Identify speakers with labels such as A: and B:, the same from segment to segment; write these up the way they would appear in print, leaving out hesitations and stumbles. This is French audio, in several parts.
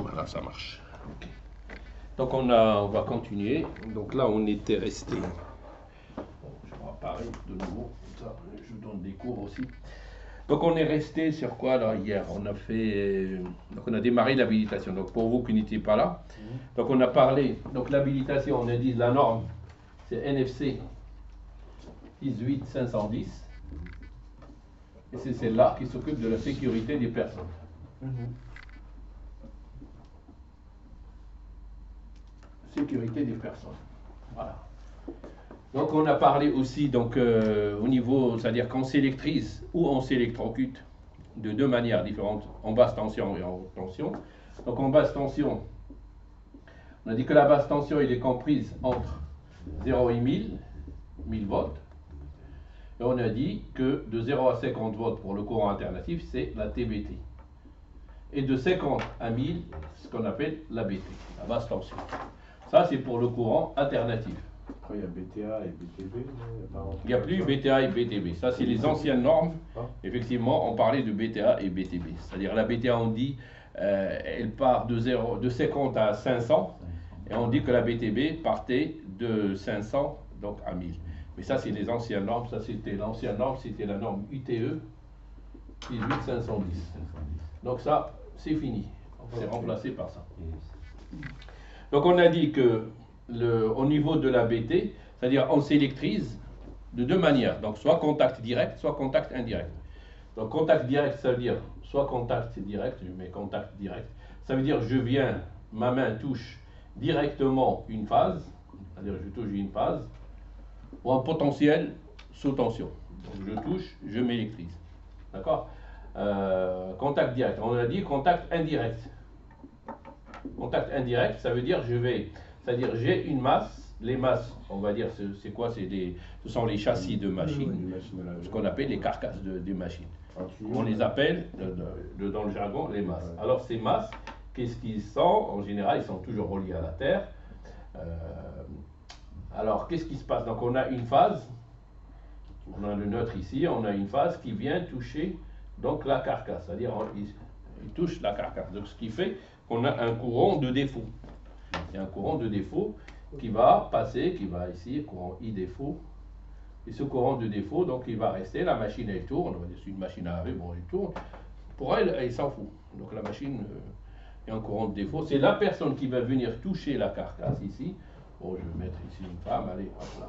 A: Voilà, ça marche. Okay. Donc on va continuer. Donc là, on était resté. Bon, je vais apparaître de nouveau. Ça, je donne des cours aussi. Donc on est resté sur quoi là hier? On a fait, donc on a démarré l'habilitation. Donc pour vous qui n'étiez pas là, donc on a parlé. Donc l'habilitation, on a dit la norme, c'est NFC 18510. Et c'est celle-là qui s'occupe de la sécurité des personnes. Sécurité des personnes. Voilà. Donc on a parlé aussi donc au niveau, c'est-à-dire qu'on s'électrise ou on s'électrocute de deux manières différentes, en basse tension et en haute tension. Donc en basse tension, on a dit que la basse tension elle est comprise entre 0 et 1000 volts. Et on a dit que de 0 à 50 volts pour le courant alternatif, c'est la TBT. Et de 50 à 1000, ce qu'on appelle la BT, la basse tension. Ça, c'est pour le courant alternatif.
B: Après, il y a BTA et BTB.
A: Il n'y a plus BTA et BTB. Ça, c'est les anciennes normes. Effectivement, on parlait de BTA et BTB. C'est-à-dire la BTA, on dit, elle part de 50 à 500. Et on dit que la BTB partait de 500 donc à 1000. Mais ça, c'est les anciennes normes. Ça, c'était l'ancienne norme, c'était la norme UTE 18510. Donc ça, c'est fini. C'est remplacé par ça. Donc on a dit que au niveau de la BT, c'est-à-dire on s'électrise de deux manières. Donc soit contact direct, soit contact indirect. Donc contact direct, ça veut dire soit contact direct, je mets contact direct. Ça veut dire je viens, ma main touche directement une phase, c'est-à-dire je touche une phase, ou un potentiel sous tension. Donc je touche, je m'électrise. D'accord? Contact direct. On a dit contact indirect. Contact indirect, ça veut dire c'est-à-dire j'ai une masse. Les masses, on va dire, c'est quoi? Ce sont les châssis de machines, ce qu'on appelle les carcasses des machines. On les appelle, dans le jargon, les masses. Alors ces masses, qu'est-ce qu'ils sont? En général, ils sont toujours reliés à la Terre. Alors, qu'est-ce qui se passe? Donc on a une phase, on a le neutre ici, on a une phase qui vient toucher donc la carcasse, c'est-à-dire il touche la carcasse. Donc ce qui fait qu'on a un courant de défaut. Il y a un courant de défaut qui va passer, qui va ici, courant I défaut. Et ce courant de défaut, donc il va rester, la machine elle tourne, on va dire c'est une machine à laver, bon elle tourne. Pour elle, elle s'en fout. Donc la machine, il y a un courant de défaut. C'est la personne qui va venir toucher la carcasse ici. Bon, je vais mettre ici une femme, allez, hop là.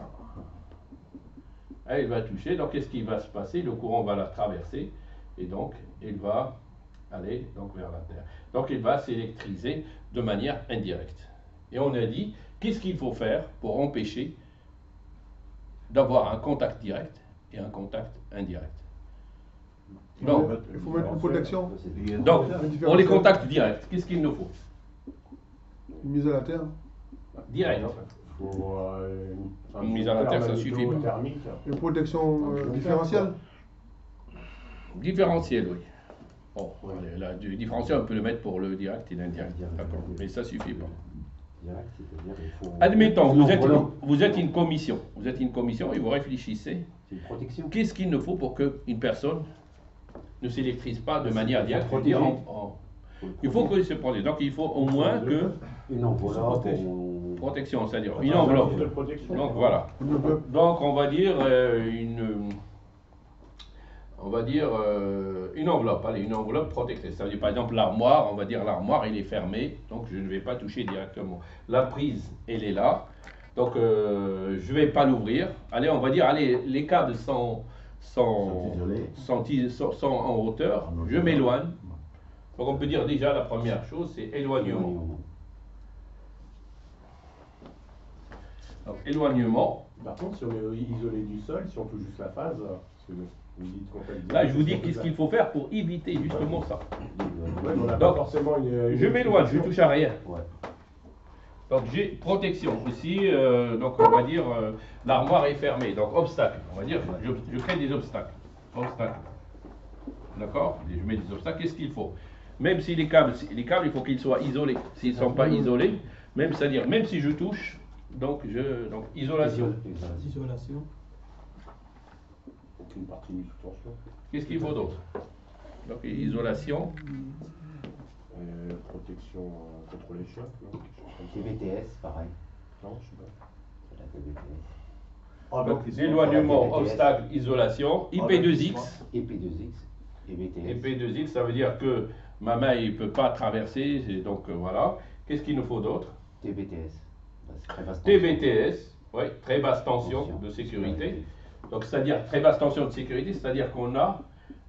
A: Elle va toucher, donc qu'est-ce qui va se passer? Le courant va la traverser et donc il va aller donc vers la Terre. Donc il va s'électriser de manière indirecte. Et on a dit, qu'est-ce qu'il faut faire pour empêcher d'avoir un contact direct et un contact indirect? Donc,
C: il faut mettre une protection.
A: Donc, pour les contacts directs, qu'est-ce qu'il nous faut?
C: Une mise à la terre.
A: Direct. Une mise à la terre, ça suffit pas.
C: Une protection différentielle.
A: Différentiel, oui. Bon, là, du différentiel, on peut le mettre pour le direct et l'indirect. D'accord. Mais ça suffit pas. Admettons, vous êtes une commission. Vous êtes une commission et vous réfléchissez. Qu'est-ce qu'il nous faut pour qu'une personne ne s'électrise pas de manière directe? Il faut que se protège. Donc il faut au moins que
D: une enveloppe,
A: protection, c'est-à-dire une enveloppe. Donc voilà. Donc on va dire une enveloppe. Allez, une enveloppe protectrice. Ça veut dire par exemple l'armoire. On va dire l'armoire, elle est fermée, donc je ne vais pas toucher directement. La prise, elle est là, donc je ne vais pas l'ouvrir. Allez, on va dire, allez, les câbles sont en hauteur. Je m'éloigne. Donc on peut dire déjà la première chose, c'est éloignement. Donc éloignement.
B: Par contre, si on est isolé du sol, si on touche juste la phase,
A: là je vous dis qu'est-ce qu'il faut faire pour éviter justement ça.
B: Ouais, on n'a pas forcément
A: je m'éloigne, je ne touche à rien.
D: Ouais.
A: Donc j'ai protection. Ici, donc on va dire l'armoire est fermée, donc obstacle. On va dire je crée des obstacles. D'accord? Je mets des obstacles. Qu'est-ce qu'il faut? Même si les câbles, il faut qu'ils soient isolés. S'ils ne sont pas isolés, même c'est-à-dire même si je touche, donc isolation.
E: Isolation.
B: Aucune partie mise sous tension.
A: Qu'est-ce qu'il faut d'autre? Donc isolation.
B: Protection contre les chocs, non? Quelque chose comme ça.
D: TBTS, pareil.
B: Non, je sais pas.
D: C'est la TBTS.
A: Donc, l'éloignement, obstacle, isolation, IP2X.
D: IP2X et BTS.
A: IP2X, ça veut dire que ma main ne peut pas traverser, et donc voilà. Qu'est-ce qu'il nous faut d'autre?
D: TBTS. Bah, c'est très vaste tension.
A: TBTS, oui, très basse tension de sécurité. Donc, c'est-à-dire très basse tension de sécurité, c'est-à-dire qu'on a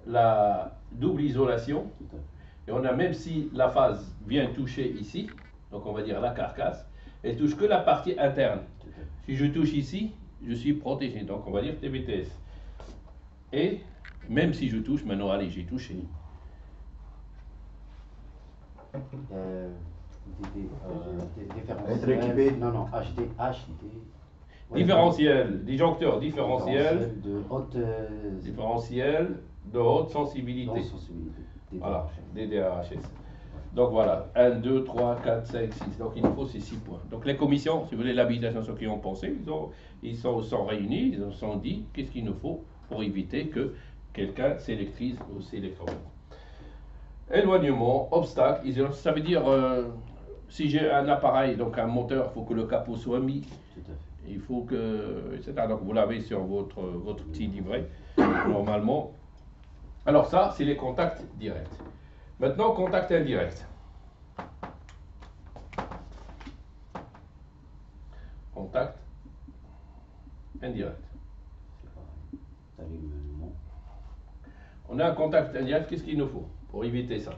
A: la double isolation.
D: Tout à fait.
A: Et on a, même si la phase vient toucher ici, donc on va dire la carcasse, elle touche que la partie interne.
D: Tout à fait.
A: Si je touche ici, je suis protégé. Donc on va dire TBTS. Et même si je touche, maintenant, allez, j'ai touché.
D: Différentiel.
E: Être équipé.
D: Non, HD. Ouais,
A: Différentiel, disjoncteur différentiel,
D: de haute
A: différentiel de haute sensibilité.
D: sensibilité.
A: Voilà, DDRHS. Donc voilà, 1, 2, 3, 4, 5, 6. Donc il nous faut ces 6 points. Donc les commissions, si vous voulez, l'habilitation sur qui ont pensé, ils sont réunis, ils se sont dit qu'est-ce qu'il nous faut pour éviter que quelqu'un s'électrise ou s'électrocute. Éloignement, obstacle, ça veut dire si j'ai un appareil, donc un moteur, il faut que le capot soit mis.
D: Tout à fait.
A: Il faut que, etc. Donc vous l'avez sur votre petit livret, normalement. Alors ça, c'est les contacts directs. Maintenant, contact indirect. Contact indirect.
D: C'est pareil. T'as l'éloignement.
A: On a un contact indirect, qu'est-ce qu'il nous faut pour éviter ça?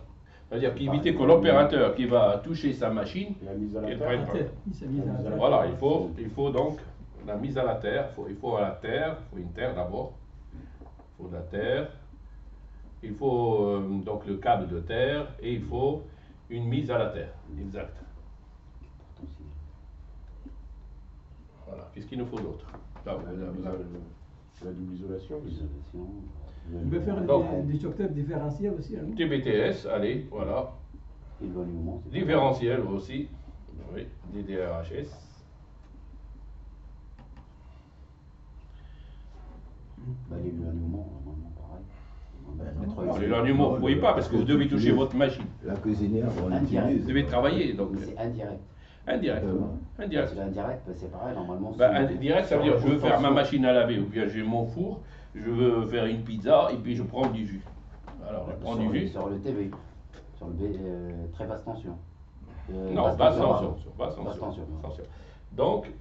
A: C'est-à-dire qu'éviter que l'opérateur qui va toucher sa machine,
B: La mise à la
A: qu'elle
B: terre.
A: prenne pas.
F: Il s'est mis à la terre.
A: Voilà, il faut donc la mise à la terre. Il faut à la terre, il faut une terre d'abord. Il faut de la terre. Il faut donc le câble de terre et il faut une mise à la terre. Exact.
D: Potentiel.
A: Voilà. Qu'est-ce qu'il nous faut d'autre? Là, vous avez-
B: La double isolation.
D: Isolation.
F: On peut faire
A: Donc,
F: des chocs différentiels aussi. Hein.
A: TBTS, allez, voilà.
D: Éloignement. c'est
A: Différentiel aussi. Oui, DDRHS.
D: Bah, l'éloignement, normalement, pareil.
A: Alors, l'éloignement, vous ne pouvez pas parce que vous devez toucher votre machine.
E: La cuisinière, on
D: Indirect.
E: l'utilise.
A: Vous devez travailler, donc.
D: Mais c'est indirect.
A: Indirect. Indirect.
D: C'est l'indirect, bah, c'est pareil, normalement.
A: Bah,
D: c'est-
A: indirect, ça veut dire je veux faire ma machine à laver ou bien j'ai mon four, je veux faire une pizza et puis je prends du jus. Alors, je prends du jus.
D: Sur le TV, sur le très basse tension.
A: Non, basse tension.
D: pardon.
A: Basse
D: Basse
A: tension.
D: tension.
A: Basse tension. Donc,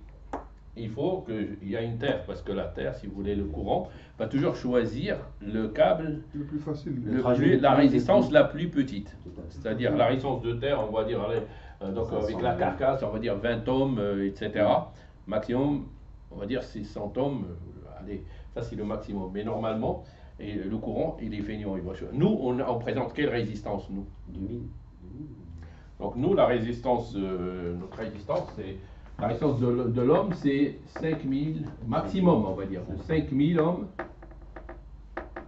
A: il faut qu'il y ait une terre, parce que la terre, si vous voulez le courant, va toujours choisir le câble,
C: Le plus facile.
A: la résistance la plus petite.
D: Tout à fait.
A: C'est-à-dire la résistance de terre, on va dire, allez, donc
D: Ça
A: avec
D: sent
A: la
D: bien.
A: carcasse, on va dire 20 ohms, etc. Maximum, on va dire c'est 100 ohms, allez, ça c'est le maximum. Mais normalement, et le courant, il est feignant. Nous, on présente quelle résistance, nous?
D: 2000.
A: Donc nous, la résistance, notre résistance, c'est la résistance de l'homme, c'est 5000 maximum, on va dire, 5000 ohms,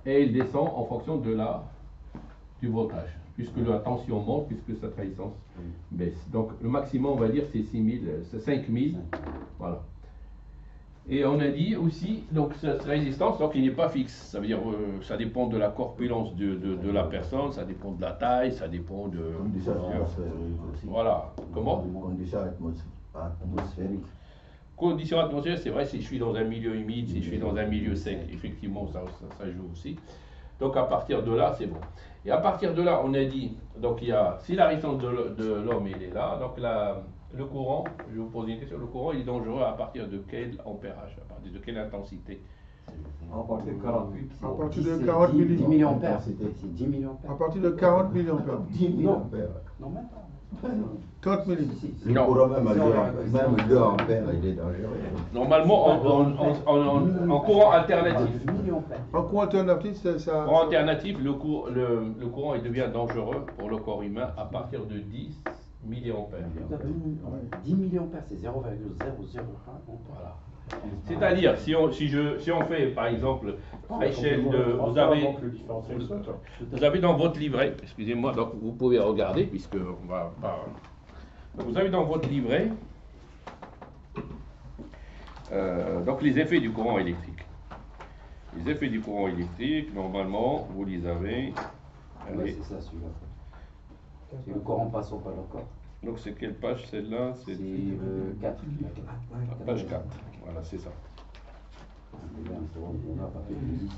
A: et il descend en fonction du voltage, puisque la tension monte, puisque cette résistance baisse. Donc le maximum, on va dire, c'est 5000, voilà. Et on a dit aussi, donc cette résistance, donc il n'est pas fixe. Ça veut dire, ça dépend de la corpulence de la personne, ça dépend de la taille, ça dépend de.
E: Conditions atmosphériques aussi.
A: Voilà. Comment?
E: Conditions atmosphériques.
A: Conditions atmosphériques, c'est vrai, si je suis dans un milieu humide, si je suis dans un milieu sec, effectivement, ça joue aussi. Donc à partir de là, c'est bon. Et à partir de là, on a dit, donc il y a, si la résistance de l'homme, il est là, donc le courant, je vais vous poser une question, le courant, il est dangereux à partir de quel ampérage, à partir de quelle intensité?
G: À partir de 48.
C: À partir de 40
D: 10
C: millimètres.
D: milliampères.
E: C'est
D: C'est 10 milliampères.
C: À partir de 40 milliampères.
E: 10 000 ampères.
D: Non, même pas.
C: 30 millimètres.
D: Si.
E: Le
A: Non.
E: courant même à 2 ampères, il est dangereux.
A: Normalement, en courant alternatif,
D: 10 milliampères.
C: En courant alternatif, c'est ça.
A: courant alternatif, le courant, il devient dangereux pour le corps humain à partir de 10 milliampères.
D: 10 milliampères, c'est 0,001
A: Voilà. C'est-à-dire, si on fait, par exemple, à échelle de... Vous avez dans votre livret, excusez-moi, donc vous pouvez regarder, puisque on va pas... Donc, vous avez dans votre livret, donc les effets du courant électrique. Les effets du courant électrique, normalement, vous les avez...
D: Ouais,
A: Allez.
D: c'est ça celui-là. Si le courant passe au pas d'accord.
A: Donc c'est quelle page celle-là?
D: C'est le 4.
A: La page 4. Voilà, c'est ça.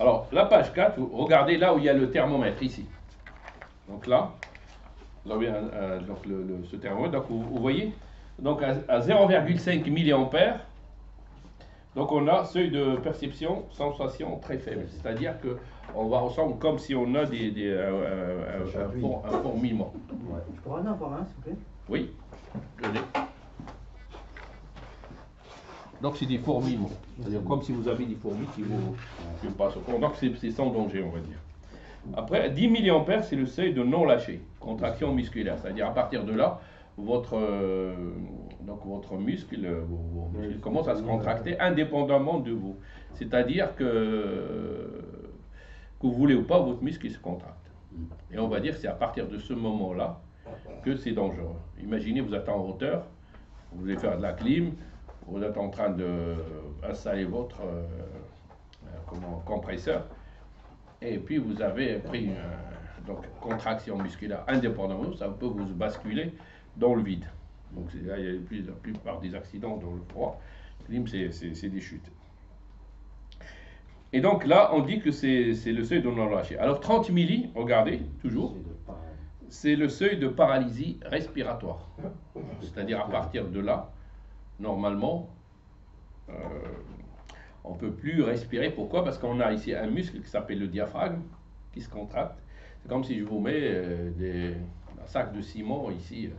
A: Alors, la page 4, vous regardez là où il y a le thermomètre, ici. Donc là où il y a donc ce thermomètre, donc vous voyez, donc à 0,5 milliampères, donc on a seuil de perception, sensation très faible. C'est-à-dire qu'on va ressentir comme si on a un fourmillement.
H: Je pourrais en avoir un, s'il vous plaît?
A: Oui, tenez. Donc c'est des fourmillements. C'est-à-dire comme si vous avez des fourmis qui vous passent au courant. Donc c'est sans danger, on va dire. Après, 10 milliampères, c'est le seuil de non-lâcher, contraction musculaire. C'est-à-dire à partir de là, votre muscle, vos muscles commencent à se contracter indépendamment de vous. C'est-à-dire que vous voulez ou pas, votre muscle il se contracte. Et on va dire que c'est à partir de ce moment-là que c'est dangereux. Imaginez, vous êtes en hauteur, vous voulez faire de la clim, vous êtes en train d'installer votre compresseur, et puis vous avez pris une contraction musculaire indépendamment, ça peut vous basculer dans le vide. Donc là, il y a la plupart des accidents dans le froid. Clim, c'est des chutes. Et donc là, on dit que c'est le seuil de non-lâcher. Alors 30 milli, regardez, toujours, c'est le seuil de paralysie respiratoire. C'est-à-dire à partir de là, normalement, on ne peut plus respirer. Pourquoi? Parce qu'on a ici un muscle qui s'appelle le diaphragme, qui se contracte. C'est comme si je vous mets un sac de ciment ici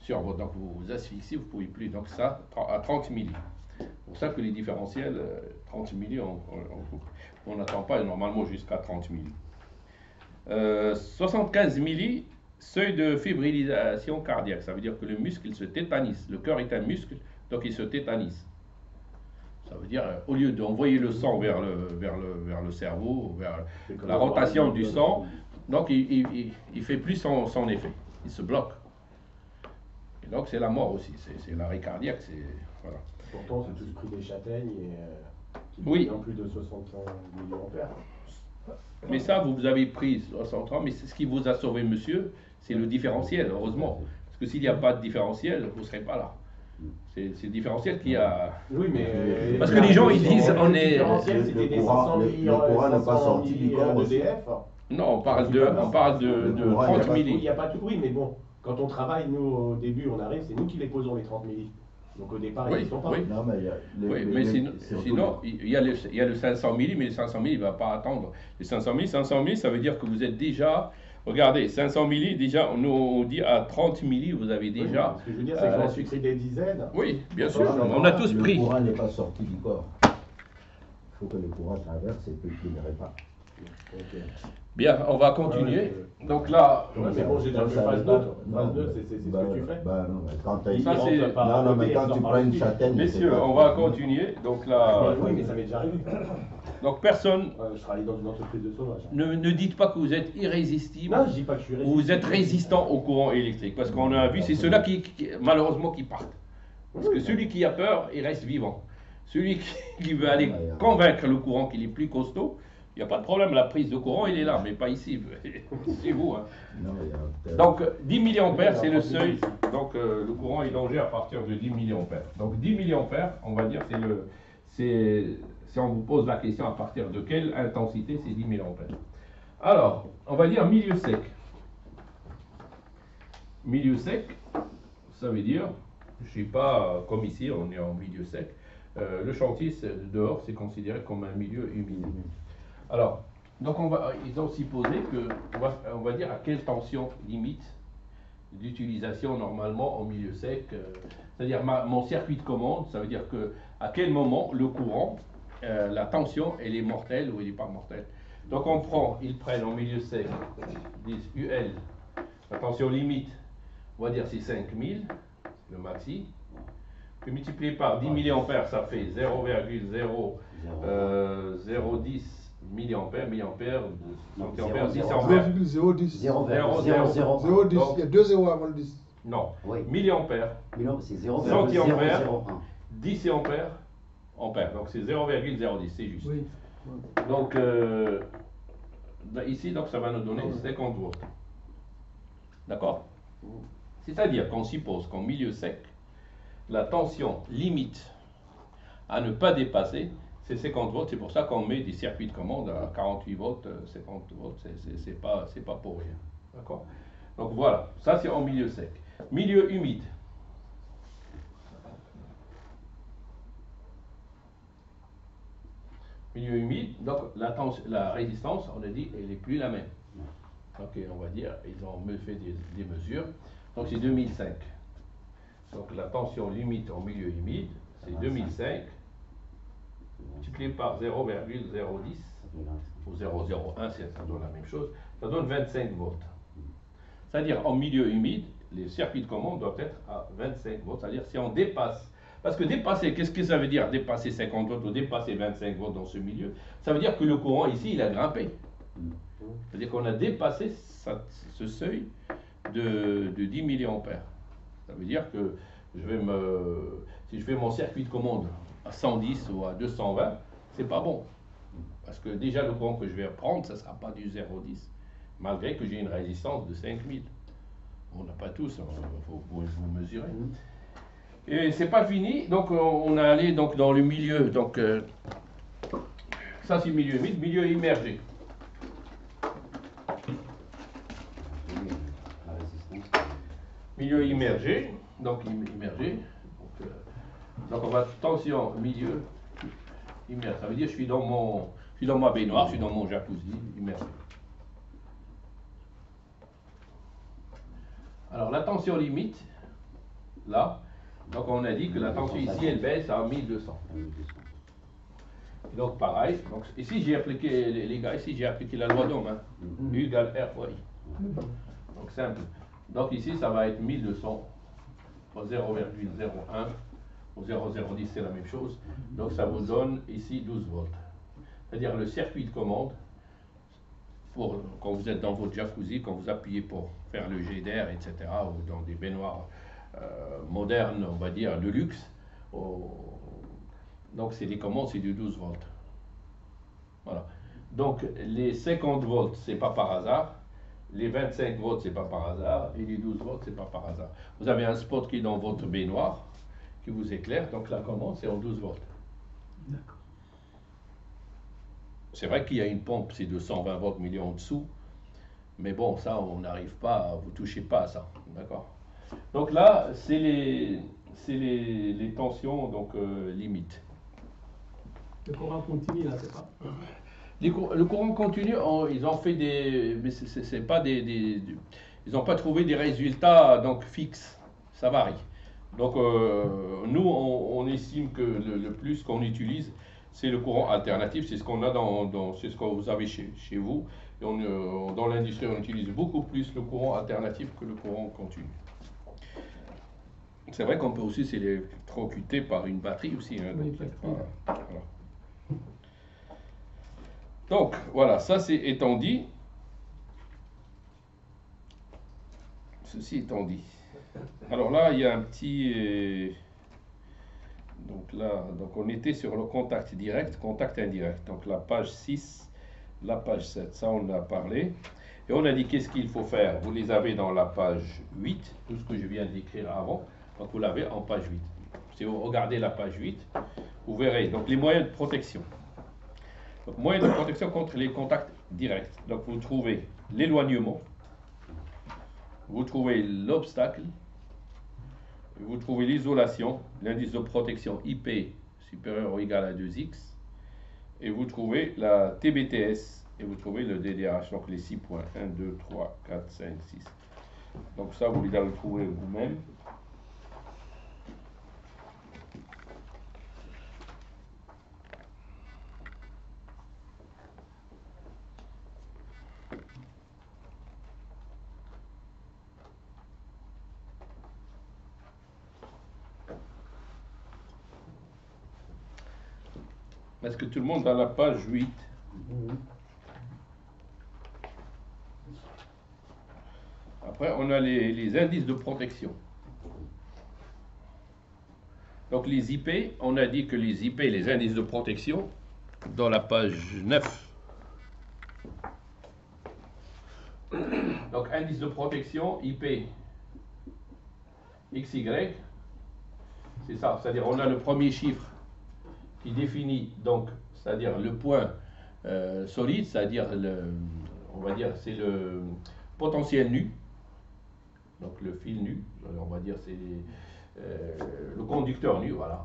A: sur votre... Donc vous vous asphyxiez, vous ne pouvez plus. Donc ça, à 30 milli. C'est pour ça que les différentiels, 30 milli, on n'attend pas normalement jusqu'à 30 milli. 75 milli, seuil de fibrilisation cardiaque. Ça veut dire que le muscle il se tétanise. Le cœur est un muscle, donc il se tétanise. Ça veut dire, au lieu d'envoyer le sang vers le cerveau, vers la rotation du sang, donc il ne fait plus son effet. Il se bloque. Et donc c'est la mort aussi. C'est l'arrêt cardiaque. Voilà.
B: Pourtant, c'est tout le prix des châtaignes qui
A: Oui.
B: en plus de 65 milliampères.
A: Mais ça, vous avez pris 63, mais c'est ce qui vous a sauvé, monsieur, c'est le différentiel, heureusement. Parce que s'il n'y a pas de différentiel, vous ne serez pas là. C'est le différentiel qui a...
B: Oui, mais...
A: Parce que les gens, ils disent, on est...
B: Le différentiel, c'était des 500
E: le courant n'est pas sorti du corps aussi.
B: d'EDF.
A: Non, on parle de 30 milli.
B: Il n'y a pas tout... Oui, mais bon, quand on travaille, nous, au début, on arrive, c'est nous qui les posons, les 30 milli. Donc au départ,
A: Oui,
B: ils ne sont pas.
A: oui.
E: Non, mais
A: Mais sinon, il y a le 500 milli, mais le 500 milli, il ne va pas attendre. Les 500 milli, ça veut dire que vous êtes déjà... Regardez, 500 milli, déjà, on dit à 30 milli, vous avez déjà...
B: Ce que je veux dire, c'est que j'en suis pris des dizaines.
A: Oui, bien sûr, on a tous pris.
E: Le courant n'est pas sorti du corps. Il faut que le courant traverse et puis qu'il ne répare.
B: Ok.
A: Bien, on va continuer. Donc là...
B: Ouais, mais bon, j'ai déjà fait phase neutre. Phase neutre, c'est ce que tu fais.
E: Bah non, mais quand tu
A: Ça, c'est-
E: non, mais quand tu prends une châtaigne...
A: Messieurs,
E: c'est pas-
A: on va continuer. Donc là...
B: Oui, mais ça m'est déjà arrivé.
A: Donc personne...
B: Je travaille dans une entreprise de sauvage.
A: Ne dites pas que vous êtes irrésistible.
B: Non, je dis pas que je suis
A: Ou vous êtes résistant au courant électrique. Parce qu'on a vu, c'est ceux-là qui malheureusement, qui partent. Parce que celui qui a peur, il reste vivant. Celui qui veut aller convaincre le courant qu'il est plus costaud, il n'y a pas de problème, la prise de courant, il est là, mais pas ici. C'est vous. Hein.
E: Non, mais il y a-
A: Donc 10 milliampères, c'est le seuil. Donc le courant est danger à partir de 10 milliampères. Donc 10 milliampères, on va dire, si on vous pose la question à partir de quelle intensité, c'est 10 milliampères. Alors, on va dire milieu sec. Milieu sec, ça veut dire, je ne sais pas, comme ici, on est en milieu sec. Le chantier dehors, c'est considéré comme un milieu humide. Alors, donc ils ont supposé que, on va dire à quelle tension limite d'utilisation normalement en milieu sec. C'est-à-dire mon circuit de commande, ça veut dire que à quel moment le courant, la tension, elle est mortelle ou elle n'est pas mortelle. Donc ils prennent en milieu sec, ils disent UL, la tension limite, on va dire c'est 5000, le maxi. Puis multiplié par 10 milliampères, ça fait 0,010 milliampères, 10 ampères, 10 ampères.
C: 0,010.
D: 0,001.
C: 0,10. Il y a 2 zéros avant le 10.
A: Non,
D: Oui.
A: milliampères,
D: C'est
A: Centiampères.
D: 0,001.
A: 10 ampères, donc c'est 0,010, c'est juste.
F: Oui.
A: Donc ici, donc ça va nous donner 50 volts. D'accord? C'est-à-dire qu'on suppose qu'en milieu sec, la tension limite à ne pas dépasser, c'est 50 volts. C'est pour ça qu'on met des circuits de commande à 48 volts, 50 volts, c'est pas pour rien. D'accord? Donc voilà, ça c'est en milieu sec. Milieu humide. Milieu humide, donc la résistance, on a dit, elle n'est plus la même. Ok, on va dire, ils ont fait des mesures. Donc c'est 2005. Donc la tension limite en milieu humide, c'est 2005 multiplié par 0,010 ou 0,01, ça donne la même chose, ça donne 25 volts. C'est-à-dire en milieu humide, les circuits de commande doivent être à 25 volts. C'est-à-dire si on dépasse, parce que dépasser, qu'est-ce que ça veut dire dépasser 50 volts ou dépasser 25 volts dans ce milieu? Ça veut dire que le courant ici, il a grimpé. C'est-à-dire qu'on a dépassé ce seuil de 10 milliampères. Ça veut dire que si je fais mon circuit de commande à 110 ou à 220, c'est pas bon. Parce que déjà le courant que je vais prendre, ça ne sera pas du 0,10. Malgré que j'ai une résistance de 5000. On n'a pas tous, il faut vous mesurer. Et c'est pas fini, donc on est allé donc, dans le milieu. Donc, ça c'est le milieu humide, milieu immergé. Milieu immergé, donc immergé. Donc on va tension milieu immergé. Ça veut dire que je suis dans ma baignoire, je suis dans mon jacuzzi immergé. Alors la tension limite, là, donc on a dit que la tension ici elle baisse à 1200. Et donc pareil, donc ici j'ai appliqué, les gars, ici j'ai appliqué la loi d'Ohm, U égale R fois I. Donc simple. Donc ici ça va être 1200 fois 0,01 ou 0,010 c'est la même chose. Donc ça vous donne ici 12 volts. C'est-à-dire le circuit de commande, quand vous êtes dans votre jacuzzi, quand vous appuyez pour faire le jet d'air, etc., ou dans des baignoires modernes, on va dire, de luxe, donc c'est des commandes, c'est du 12 volts. Voilà. Donc les 50 volts, c'est pas par hasard, les 25 volts, c'est pas par hasard, et les 12 volts, c'est pas par hasard. Vous avez un spot qui est dans votre baignoire, qui vous éclaire, donc la commande, c'est en 12 volts.
F: D'accord.
A: C'est vrai qu'il y a une pompe, c'est de 120 volts millions en dessous, mais bon, ça, on n'arrive pas, vous ne touchez pas à ça, d'accord? Donc là, c'est les tensions, donc limites.
F: Le courant continu, là, c'est pas.
A: Le courant continu, ils ont fait des, mais c'est pas ils n'ont pas trouvé des résultats donc fixes, ça varie. Donc nous, on estime que le plus qu'on utilise, c'est le courant alternatif, c'est ce qu'on a c'est ce que vous avez chez vous. Et dans l'industrie, on utilise beaucoup plus le courant alternatif que le courant continu. C'est vrai qu'on peut aussi s'électrocuter par une batterie aussi. Hein,
F: Oui,
A: voilà. Donc voilà, ça c'est étant dit. Ceci étant dit. Alors là, il y a un petit... donc là, on était sur le contact direct, contact indirect. Donc la page 6, la page 7, ça on a parlé. Et on a dit qu'est-ce qu'il faut faire. Vous les avez dans la page 8, tout ce que je viens d'écrire avant. Donc vous l'avez en page 8. Si vous regardez la page 8, vous verrez donc les moyens de protection. Donc moyens de protection contre les contacts directs. Donc vous trouvez l'éloignement, vous trouvez l'obstacle, vous trouvez l'isolation, l'indice de protection IP supérieur ou égal à 2x, et vous trouvez la TBTS, et vous trouvez le DDH, donc les 6 points, 1, 2, 3, 4, 5, 6. Donc ça, vous les allez trouver vous-même. Est-ce que tout le monde a la page 8? Après, on a les indices de protection. Donc les IP, on a dit que les IP, les indices de protection, dans la page 9. Donc indice de protection, IP, XY, c'est ça. C'est-à-dire on a le premier chiffre qui définit donc, c'est-à-dire le point solide, c'est-à-dire on va dire c'est le potentiel nu, donc le fil nu, on va dire c'est le conducteur nu, voilà,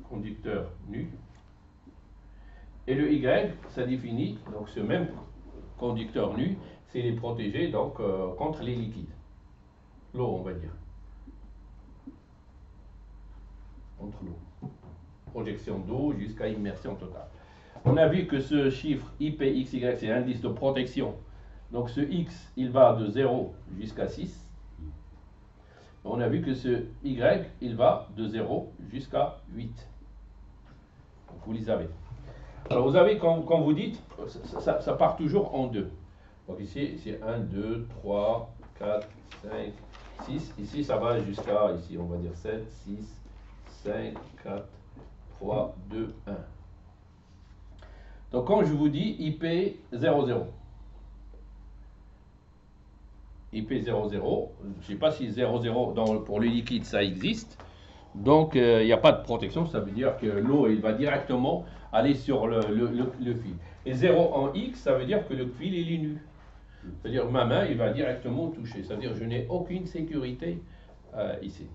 A: conducteur nu. Et le Y, ça définit donc ce même conducteur nu, c'est les protégés donc contre les liquides, l'eau on va dire, contre l'eau, projection d'eau jusqu'à immersion totale. On a vu que ce chiffre IPXY, c'est l'indice de protection. Donc ce X, il va de 0 jusqu'à 6. On a vu que ce Y, il va de 0 jusqu'à 8. Donc vous les avez. Alors vous avez, quand vous dites, ça part toujours en 2. Donc ici, c'est 1, 2, 3, 4, 5, 6. Ici, ça va jusqu'à, ici, on va dire 7, 6, 5, 4, 3, 2, 1. Donc quand je vous dis IP00, IP00, je ne sais pas si 00 pour le liquide ça existe, donc il n'y a pas de protection, ça veut dire que l'eau va directement aller sur le fil. Et 0 en X, ça veut dire que le fil il est nu. C'est-à-dire ma main il va directement toucher, c'est-à-dire je n'ai aucune sécurité ici.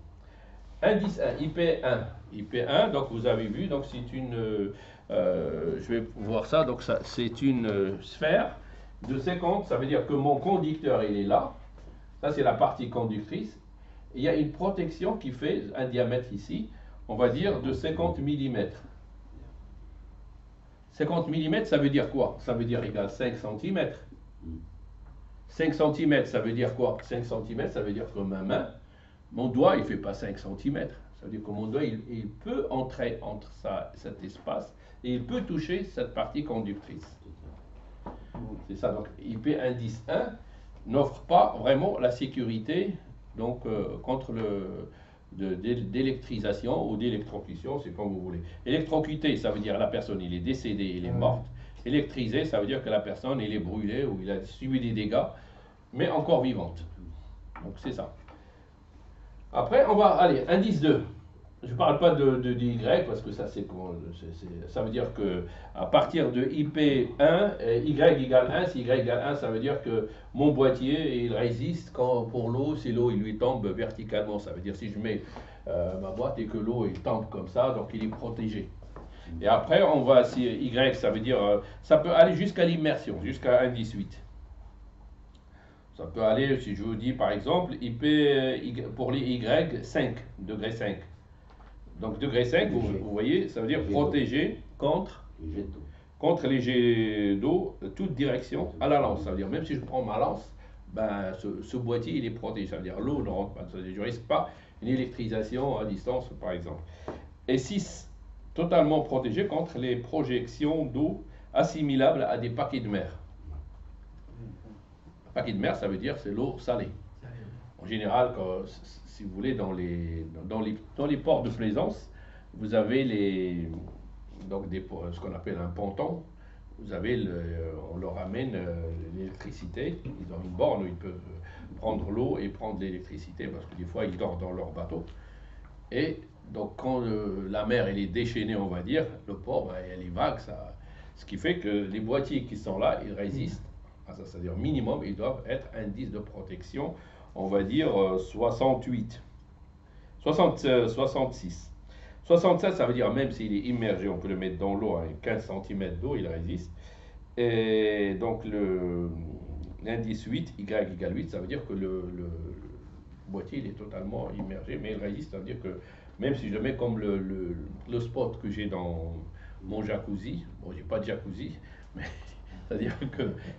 A: Indice 1, IP1. IP1, donc vous avez vu, donc c'est une, je vais voir ça, donc ça, c'est une sphère de 50, ça veut dire que mon conducteur il est là, ça c'est la partie conductrice, et il y a une protection qui fait un diamètre ici, on va dire de 50 mm. 50 mm ça veut dire quoi? Ça veut dire égal 5 cm. 5 cm ça veut dire quoi? 5 cm ça veut dire que ma main, mon doigt, il ne fait pas 5 cm. Ça veut dire que mon doigt, il peut entrer entre cet espace et il peut toucher cette partie conductrice. C'est ça. Donc, IP indice 1 n'offre pas vraiment la sécurité donc, contre d'électrisation ou d'électrocution, c'est comme vous voulez. Électrocuté, ça veut dire la personne, il est décédée, il est morte. Électrisé, ça veut dire que la personne, il est brûlée ou il a subi des dégâts, mais encore vivante. Donc, c'est ça. Après, on va aller, indice 2. Je ne parle pas de Y parce que ça, ça veut dire que à partir de IP1, Y égale 1, si Y égale 1, ça veut dire que mon boîtier, il résiste pour l'eau, si l'eau il lui tombe verticalement. Ça veut dire si je mets ma boîte et que l'eau il tombe comme ça, donc il est protégé. Et après, on va, si Y, ça veut dire, ça peut aller jusqu'à l'immersion, jusqu'à indice 8. Ça peut aller, si je vous dis par exemple, IP pour les Y, 5, degré 5. Donc degré 5, vous voyez, ça veut dire protégé contre les jets d'eau, toute direction à la lance. Ça veut dire même si je prends ma lance, ben, ce boîtier il est protégé. Ça veut dire l'eau ne rentre pas. Ça veut dire, je ne risque pas une électrisation à distance par exemple. Et 6, totalement protégé contre les projections d'eau assimilables à des paquets de mer. Paquet de mer, ça veut dire c'est l'eau salée. En général, si vous voulez, dans les ports de plaisance, vous avez donc ce qu'on appelle un ponton. Vous avez on leur amène l'électricité. Ils ont une borne où ils peuvent prendre l'eau et prendre l'électricité parce que des fois ils dorment dans leur bateau. Et donc quand la mer elle est déchaînée, on va dire, le port, ben, elle est vague, ce qui fait que les boîtiers qui sont là, ils résistent. C'est-à-dire minimum, ils doivent être indice de protection, on va dire 68, 66. 67, ça veut dire même s'il est immergé, on peut le mettre dans l'eau, à 15 cm d'eau, il résiste. Et donc l'indice 8, Y égale 8, ça veut dire que le boîtier il est totalement immergé, mais il résiste, ça veut dire que même si je le mets comme le spot que j'ai dans mon jacuzzi, bon j'ai pas de jacuzzi, mais c'est-à-dire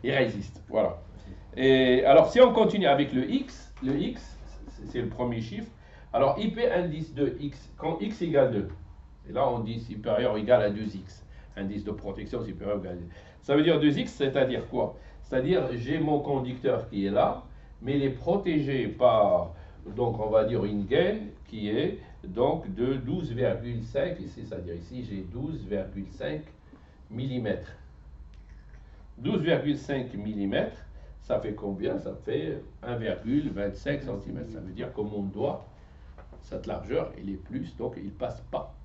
A: qu'il résiste, voilà. Et alors si on continue avec le X c'est le premier chiffre, alors IP indice de X, quand X égale 2, et là on dit supérieur ou égal à 2X, indice de protection supérieur ou égal à 2. Ça veut dire 2X, c'est-à-dire quoi? C'est-à-dire j'ai mon conducteur qui est là, mais il est protégé par, donc on va dire une gaine qui est donc de 12,5, ici, c'est-à-dire ici j'ai 12,5 mm. 12,5 mm, ça fait combien? Ça fait 1,25 cm. Ça veut dire que mon doigt, cette largeur, il est plus, donc il ne passe pas.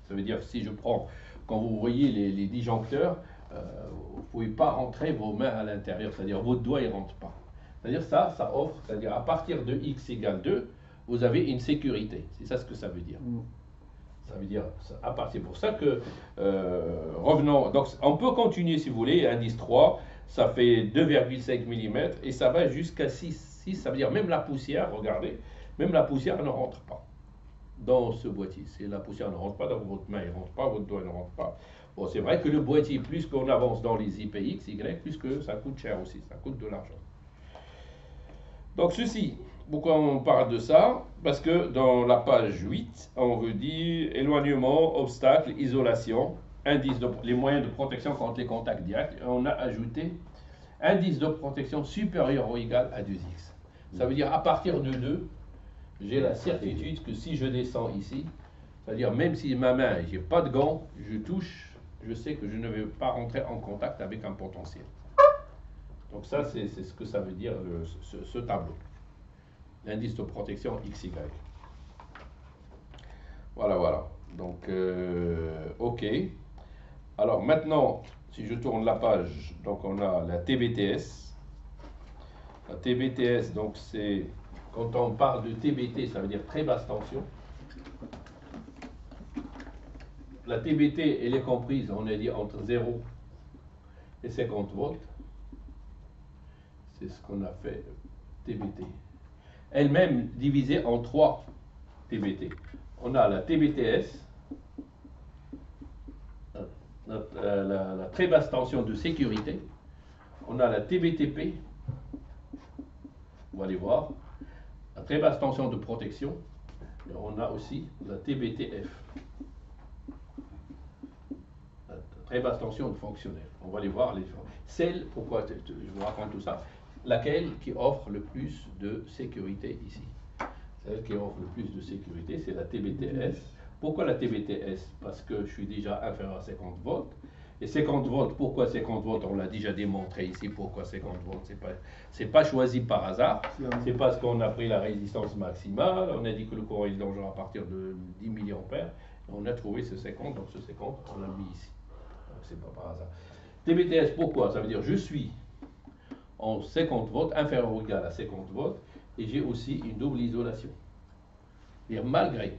A: Ça veut dire que si je prends, quand vous voyez les disjoncteurs, vous ne pouvez pas rentrer vos mains à l'intérieur, c'est-à-dire votre doigt ne rentre pas. C'est-à-dire ça offre, c'est-à-dire à partir de x égale 2, vous avez une sécurité. C'est ça ce que ça veut dire. Ça veut dire, à partir, c'est pour ça que, revenons, donc on peut continuer si vous voulez, indice 3, ça fait 2,5 mm et ça va jusqu'à 6, ça veut dire même la poussière, regardez, même la poussière ne rentre pas dans ce boîtier. Si la poussière ne rentre pas, donc votre main ne rentre pas, votre doigt ne rentre pas. Bon, c'est vrai que le boîtier, plus qu'on avance dans les IPX, Y, plus que ça coûte cher aussi, ça coûte de l'argent. Donc ceci, pourquoi on parle de ça? Parce que dans la page 8, on veut dire éloignement, obstacle, isolation, indice les moyens de protection contre les contacts directs. On a ajouté indice de protection supérieur ou égal à 2x. Ça veut dire à partir de 2, j'ai la certitude que si je descends ici, c'est-à-dire même si ma main, j'ai pas de gants, je touche, je sais que je ne vais pas rentrer en contact avec un potentiel. Donc ça, c'est ce que ça veut dire ce tableau. L'indice de protection XY. Voilà. Donc, OK. Alors maintenant, si je tourne la page, donc on a la TBTS. La TBTS, donc c'est, quand on parle de TBT, ça veut dire très basse tension. La TBT, elle est comprise, on a dit, entre 0 et 50 volts. C'est ce qu'on a fait TBT. Elle-même divisée en 3 TBT. On a la TBTS, la très basse tension de sécurité. On a la TBTP, on va aller voir, la très basse tension de protection. Et on a aussi la TBTF, la très basse tension de fonctionnel. On va aller voir les celle, pourquoi je vous raconte tout ça, laquelle qui offre le plus de sécurité ici. Celle qui offre le plus de sécurité, c'est la TBTS. Pourquoi la TBTS? Parce que je suis déjà inférieur à 50 volts. Et 50 volts, pourquoi 50 volts? On l'a déjà démontré ici, pourquoi 50 volts? C'est pas choisi par hasard. C'est parce qu'on a pris la résistance maximale, on a dit que le courant est dangereux à partir de 10 mA. On a trouvé ce 50, donc ce 50, on l'a mis ici. Donc c'est pas par hasard. TBTS, pourquoi? Ça veut dire je suis en 50 volts, inférieur ou égal à 50 volts, et j'ai aussi une double isolation. C'est-à-dire malgré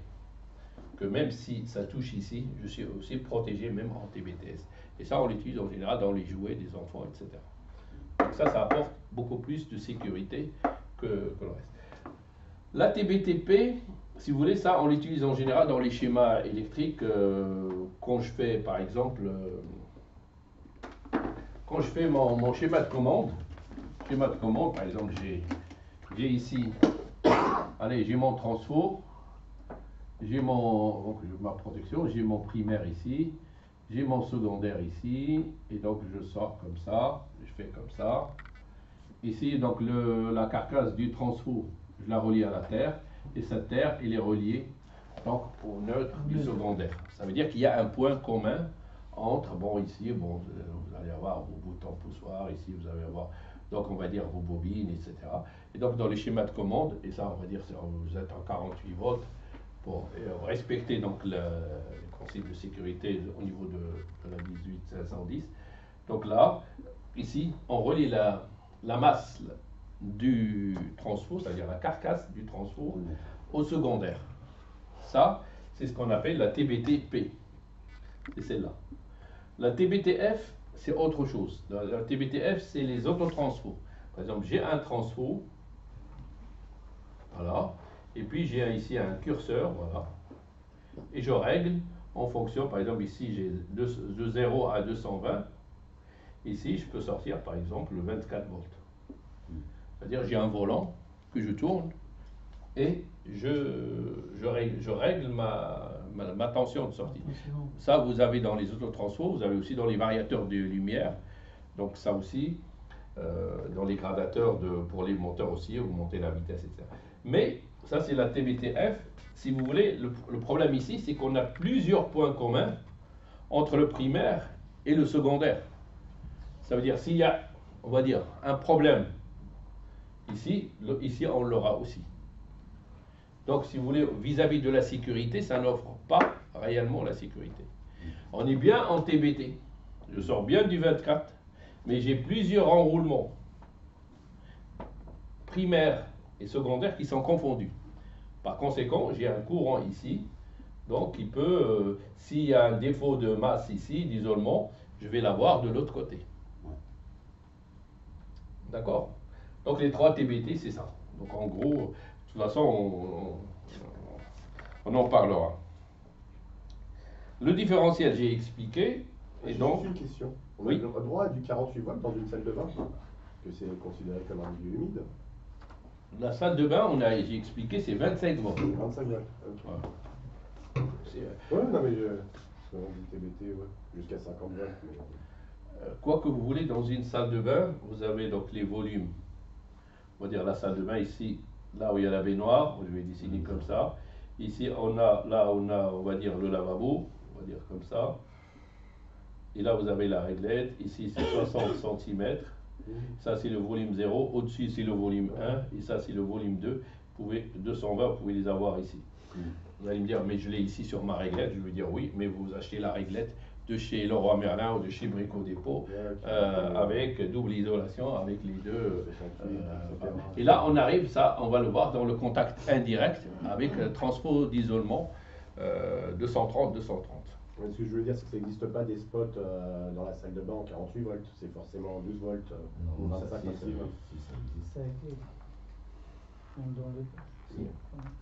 A: que même si ça touche ici, je suis aussi protégé même en TBTS. Et ça, on l'utilise en général dans les jouets des enfants, etc. Donc ça apporte beaucoup plus de sécurité que le reste. La TBTP, si vous voulez, ça, on l'utilise en général dans les schémas électriques. Quand je fais, par exemple, quand je fais mon schéma de commande, par exemple, j'ai ici, allez, j'ai mon transfo, j'ai ma protection, j'ai mon primaire ici, j'ai mon secondaire ici, et donc je sors comme ça, je fais comme ça. Ici, donc la carcasse du transfo, je la relie à la terre, et cette terre, elle est reliée donc au neutre du secondaire. Ça veut dire qu'il y a un point commun entre, bon ici, bon, vous allez avoir vos boutons poussoirs, ici vous allez avoir, donc on va dire vos bobines, etc. Et donc dans les schémas de commande, et ça on va dire, vous êtes en 48 volts, pour respecter donc les consignes de sécurité au niveau de la 18510. Donc là, ici, on relie la masse du transfo, c'est-à-dire la carcasse du transfo, au secondaire. Ça, c'est ce qu'on appelle la TBTP. C'est celle-là. La TBTF, c'est autre chose. La TBTF, c'est les autotransfos. Par exemple, j'ai un transfo, voilà, et puis j'ai ici un curseur, voilà, et je règle en fonction, par exemple, ici j'ai de 0 à 220, ici je peux sortir par exemple 24 volts. C'est-à-dire j'ai un volant que je tourne et je règle ma tension de sortie. Ça, vous avez dans les autotransfos, vous avez aussi dans les variateurs de lumière, donc ça aussi, dans les gradateurs pour les moteurs aussi, vous montez la vitesse, etc. Mais ça, c'est la TBTF. Si vous voulez, le problème ici, c'est qu'on a plusieurs points communs entre le primaire et le secondaire. Ça veut dire, s'il y a, on va dire, un problème ici, ici on l'aura aussi. Donc, si vous voulez, vis-à-vis de la sécurité, ça n'offre pas réellement la sécurité. On est bien en TBT. Je sors bien du 24, mais j'ai plusieurs enroulements primaires et secondaires qui sont confondus. Par conséquent, j'ai un courant ici, donc il peut, s'il y a un défaut de masse ici, d'isolement, je vais l'avoir de l'autre côté. D'accord? Donc les 3 TBT, c'est ça. Donc en gros, de toute façon, on en parlera. Le différentiel, j'ai expliqué. Et donc,
B: juste une question. On
A: oui.
B: a le droit à du 48 volts dans une salle de bain, que c'est considéré comme un milieu humide.
A: La salle de bain, j'ai expliqué, c'est 25 volts.
B: 25 volts. Okay.
A: Voilà.
B: Ouais, non mais on dit TBT, ouais, jusqu'à 50 volts. Mais...
A: quoi que vous voulez, dans une salle de bain, vous avez donc les volumes. On va dire la salle de bain ici, là où il y a la baignoire, je vais dessiner comme ça. Ici, on va dire le lavabo, on va dire comme ça. Et là, vous avez la réglette. Ici, c'est 60 cm. Ça, c'est le volume 0. Au-dessus, c'est le volume 1. Et ça, c'est le volume 2. 220, vous pouvez les avoir ici. Vous allez me dire, mais je l'ai ici sur ma réglette. Je vais dire oui, mais vous achetez la réglette de chez Leroy Merlin ou de chez Brico Dépôt avec double isolation, avec les deux. Et là, on arrive, ça, on va le voir dans le contact indirect avec le transfo d'isolement 230-230.
B: Ce que je veux dire, c'est que ça n'existe pas des spots dans la salle de bain en 48 volts, c'est forcément 12 volts ou 56 volts.
H: Ça a été. Dans le...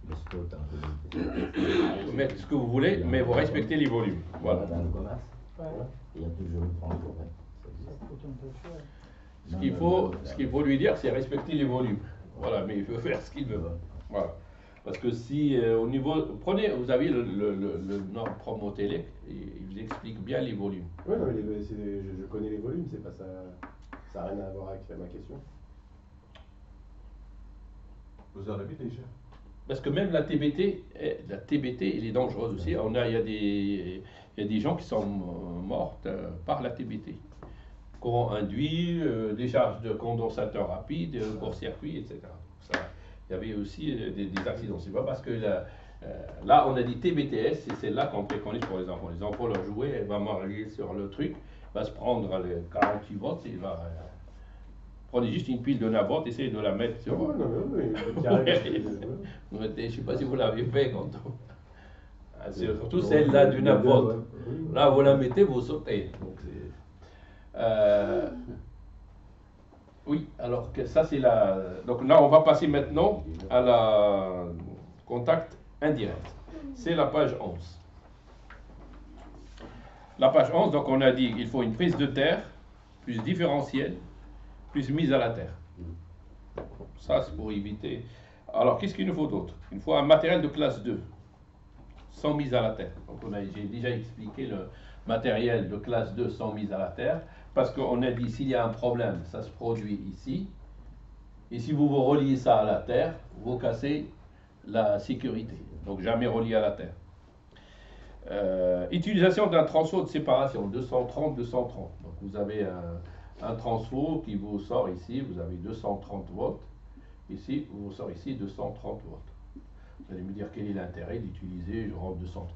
E: Le spot,
A: Vous mettez ce que vous voulez, mais vous respectez les volumes. Voilà.
E: Dans le commerce,
H: Ouais.
E: il y a toujours une tranche horaire.
H: Ça coûte un peu cher.
A: Ce qu'il faut lui dire, c'est respecter les volumes. Voilà, mais il peut faire ce qu'il veut. Voilà. Parce que si au niveau, vous avez le Nord Promotélec, il vous explique bien les volumes.
B: Oui, non, mais je connais les volumes, c'est pas ça. Ça n'a rien à voir avec ma question.
G: Vous en avez déjà?
A: Parce que même la TBT, elle est dangereuse aussi. Il y a des gens qui sont morts par la TBT. Courant induit, décharge de condensateur rapide, court-circuit, etc. Il y avait aussi des accidents. C'est pas parce que là, on a dit TBTS, et c'est là qu'on préconise pour les enfants. Les enfants, leur jouet, elle va marier sur le truc, va se prendre les 48 volts, et il va prenez juste une pile de nabote, essayez de la mettre sur.
B: Non,
A: Je ne sais pas si vous l'avez fait quand on... surtout celle-là du nabote. Là, vous la mettez, vous sautez. Donc, oui, alors que ça c'est la. Donc là, on va passer maintenant à la contact indirect. C'est la page 11. La page 11, donc on a dit qu'il faut une prise de terre, plus différentiel, plus mise à la terre. Ça, c'est pour éviter. Alors, qu'est-ce qu'il nous faut d'autre? Il faut un matériel de classe 2, sans mise à la terre. Donc, j'ai déjà expliqué le matériel de classe 2 sans mise à la terre, parce qu'on a dit s'il y a un problème, ça se produit ici. Et si vous reliez ça à la terre, vous cassez la sécurité. Donc, jamais relié à la terre. Utilisation d'un transfo de séparation, 230-230. Donc, vous avez un transfo qui vous sort ici, vous avez 230 volts. Ici, vous sort ici 230 volts. Vous allez me dire quel est l'intérêt d'utiliser, je rentre 230.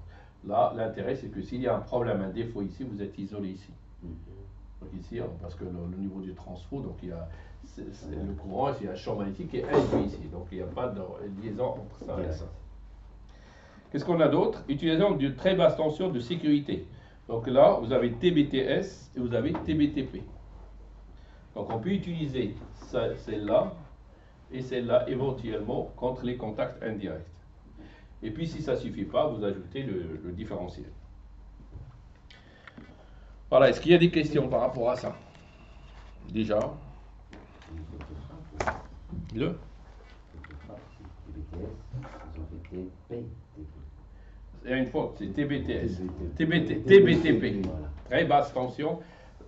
A: Là, l'intérêt, c'est que s'il y a un problème, un défaut ici, vous êtes isolé ici. Donc ici, parce que le niveau du transfo, donc il y a le courant, il y a un champ magnétique qui est induit ici. Donc il n'y a pas de liaison entre ça et ça. Qu'est-ce qu'on a d'autre? Utilisation de très basse tension de sécurité. Donc là, vous avez TBTS et vous avez TBTP. Donc on peut utiliser celle-là et celle-là éventuellement contre les contacts indirects. Et puis si ça ne suffit pas, vous ajoutez le différentiel. Voilà, est-ce qu'il y a des questions par rapport à ça? Déjà. Le il y a une faute, c'est TBTS. TBTP. Très basse tension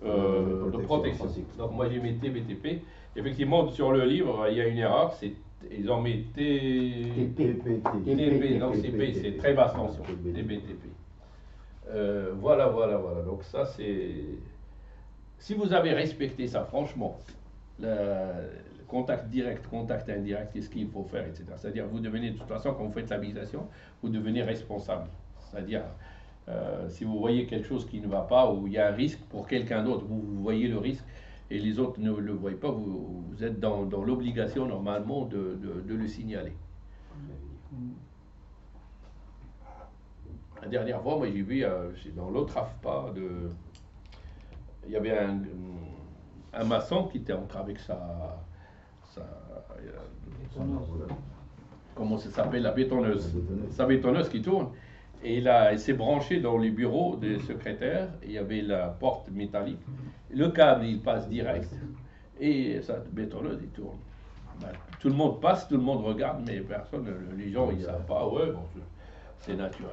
A: de protection. Donc moi j'ai mis TBTP. Effectivement, sur le livre, il y a une erreur, ils ont mis TP, donc CP, c'est très basse tension, TBTP. Voilà. Donc ça c'est... Si vous avez respecté ça, franchement, le contact direct, contact indirect, qu'est-ce qu'il faut faire, etc. C'est-à-dire, vous devenez, de toute façon, quand vous faites l'habilitation, vous devenez responsable. C'est-à-dire, si vous voyez quelque chose qui ne va pas, ou il y a un risque pour quelqu'un d'autre, vous voyez le risque, et les autres ne le voient pas, vous êtes dans l'obligation, normalement, de le signaler. La dernière fois, moi, j'ai vu, dans l'autre AFPA, il y avait un maçon qui était entré avec comment ça s'appelle, la bétonneuse, sa bétonneuse qui tourne, et il s'est branché dans les bureaux des secrétaires, il y avait la porte métallique, le câble il passe direct, et sa bétonneuse il tourne. Ben, tout le monde passe, tout le monde regarde, mais personne, les gens ils savent pas, ouais, bon, c'est naturel.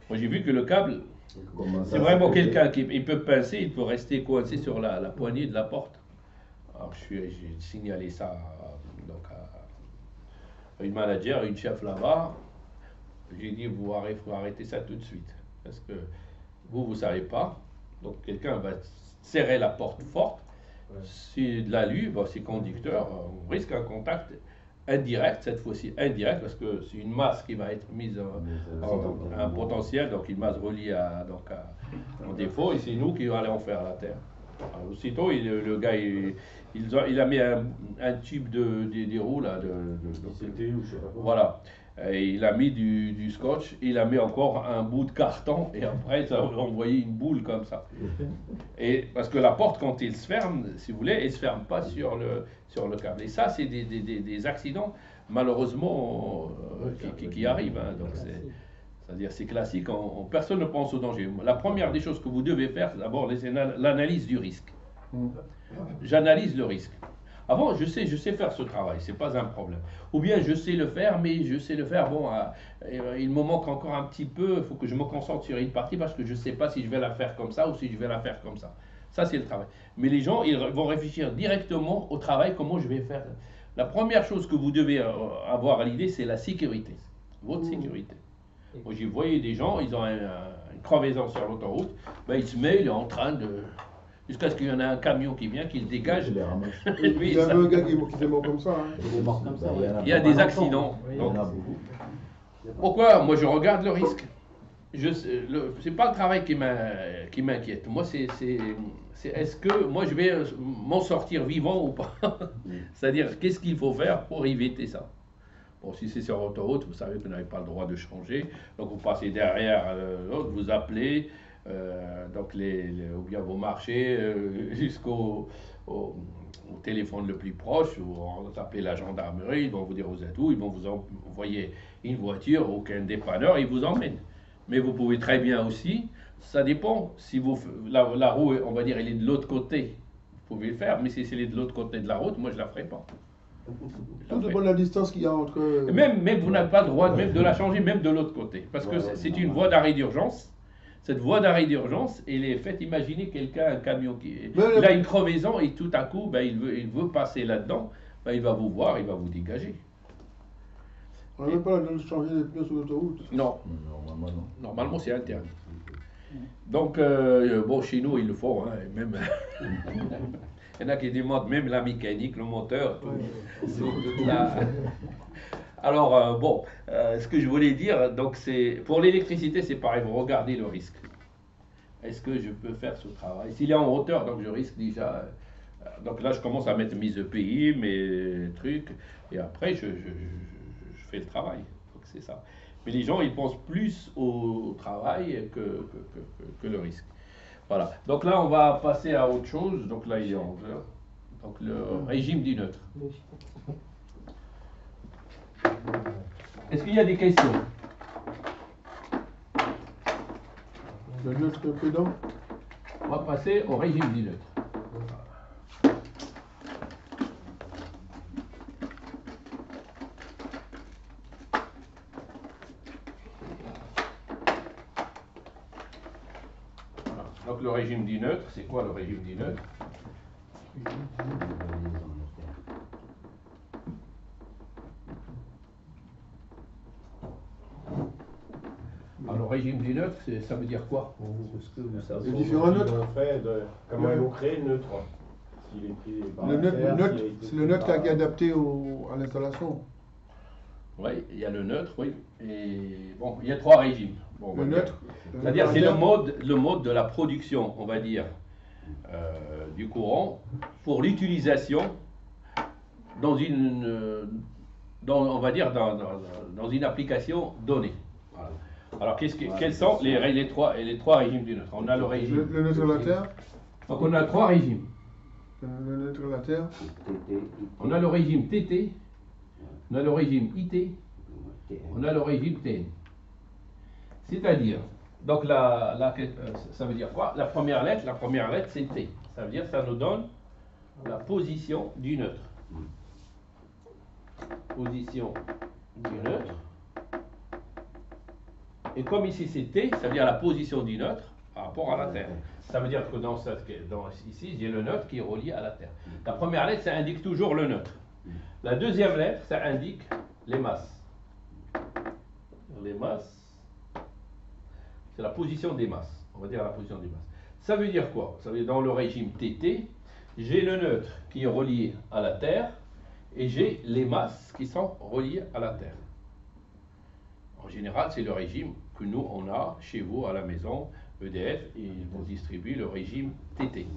A: Moi j'ai vu que le câble, c'est vraiment quelqu'un qui il peut pincer, il peut rester coincé sur la poignée de la porte. Alors j'ai signalé ça donc, à une manager, une chef là-bas. J'ai dit, vous arrêtez ça tout de suite. Parce que vous ne savez pas. Donc quelqu'un va serrer la porte forte. Ouais. Si de l'alu, c'est conducteur, on risque un contact indirect, cette fois-ci indirect, parce que c'est une masse qui va être mise en potentiel, donc une masse reliée en défaut, et c'est nous qui allons faire la terre. Alors, aussitôt, le gars, il a mis un tube des roues, là, voilà. Et il a mis du scotch, il a mis encore un bout de carton, et après, ça a envoyé une boule comme ça. Et parce que la porte, quand elle se ferme, si vous voulez, elle ne se ferme pas sur le câble. Et ça, c'est des accidents, malheureusement, qui arrivent. Hein. Donc, c'est-à-dire, c'est classique, personne ne pense au danger. La première des choses que vous devez faire, c'est d'abord l'analyse du risque. J'analyse le risque. Avant, je sais faire ce travail, c'est pas un problème. Ou bien je sais le faire, mais je sais le faire, bon, il me manque encore un petit peu, il faut que je me concentre sur une partie parce que je ne sais pas si je vais la faire comme ça ou si je vais la faire comme ça. Ça, c'est le travail. Mais les gens, ils vont réfléchir directement au travail, comment je vais faire. La première chose que vous devez avoir à l'idée, c'est la sécurité, votre sécurité. Moi, j'ai voyé des gens, ils ont une crevaison sur l'autoroute, ben, il est en train de... Jusqu'à ce qu'il y en ait un camion qui vient, qui le dégage.
C: Il y avait un gars qui est mort comme ça. Hein.
D: Il est mort comme ça.
A: Il y a des accidents. Donc, pourquoi? Moi, je regarde le risque. C'est pas le travail qui m'inquiète. Moi, c'est est-ce que moi, je vais m'en sortir vivant ou pas? C'est-à-dire, qu'est-ce qu'il faut faire pour éviter ça? Bon, si c'est sur l'autoroute, vous savez que vous n'avez pas le droit de changer. Donc, vous passez derrière l'autre, vous appelez. Donc ou bien vous marchez jusqu'au téléphone le plus proche, ou vous appelez la gendarmerie, ils vont vous dire vous êtes où, ils vont vous envoyer une voiture ou qu'un dépanneur, ils vous emmènent. Mais vous pouvez très bien aussi, ça dépend, si la roue, on va dire, elle est de l'autre côté, vous pouvez le faire, mais si elle est de l'autre côté de la route, moi je la ferai pas.
C: Tout dépend de la distance qu'il y a entre...
A: Même vous n'avez pas le droit même de la changer, même de l'autre côté, parce que c'est une voie d'arrêt d'urgence. Cette voie d'arrêt d'urgence, elle est faite, imaginez quelqu'un, un camion il a une crevaison et tout à coup, ben, il veut passer là-dedans, ben, il va vous voir, il va vous dégager.
C: On n'a même pas le droit de changer les pneus sur l'autoroute.
A: Non. Normalement, non. Normalement, c'est interdit. Donc, bon, chez nous, ils le font, hein, et même... il y en a qui demandent même la mécanique, le moteur, tout. Alors, bon, ce que je voulais dire, donc c'est pour l'électricité, c'est pareil, vous regardez le risque. Est-ce que je peux faire ce travail? S'il est en hauteur, donc je risque déjà. Donc là, je commence à mettre mes EPI, mes trucs, et après, je fais le travail. Donc c'est ça. Mais les gens, ils pensent plus au travail que le risque. Voilà. Donc là, on va passer à autre chose. Donc là, il est 11h. Donc le régime du neutre. Est-ce qu'il y a des questions?
C: Le neutre prudent.
A: On va passer au régime du neutre. Voilà. Donc le régime du neutre, c'est quoi le régime du neutre? Alors, le régime du neutre, ça veut dire quoi pour vous? Est-ce que vous savez?
C: Les différents neutres.
B: Comment ils vont créer le neutre. s'il est pris par
C: Le
B: la
C: neutre,
B: terre,
C: le neutre,
B: s'il a été
C: c'est le
B: pris
C: neutre qui
B: par-
C: est adapté à l'installation.
A: Oui, il y a le neutre, oui. Et bon, il y a trois régimes. Bon, on va
C: Le
A: dire.
C: neutre.
A: C'est-à-dire c'est le mode de la production, on va dire, du courant pour l'utilisation dans on va dire dans une application donnée. Voilà. Alors quels sont les trois régimes du neutre? On a le régime.
C: Le neutre de la Terre.
A: Donc on a trois régimes.
C: Le neutre de la Terre.
A: On a le régime TT, on a le régime IT, on a le régime TN. C'est-à-dire, donc ça veut dire quoi? La première lettre c'est T. Ça veut dire que ça nous donne la position du neutre. Position du neutre. Et comme ici c'est T, ça veut dire la position du neutre par rapport à la Terre. Ça veut dire que ici, j'ai le neutre qui est relié à la Terre. La première lettre, ça indique toujours le neutre. La deuxième lettre, ça indique les masses. Les masses, c'est la position des masses. On va dire la position des masses. Ça veut dire quoi? Ça veut dire dans le régime TT, j'ai le neutre qui est relié à la Terre et j'ai les masses qui sont reliées à la Terre. En général, c'est le régime que nous, on a chez vous à la maison, EDF, et ils vous distribuent le régime TT.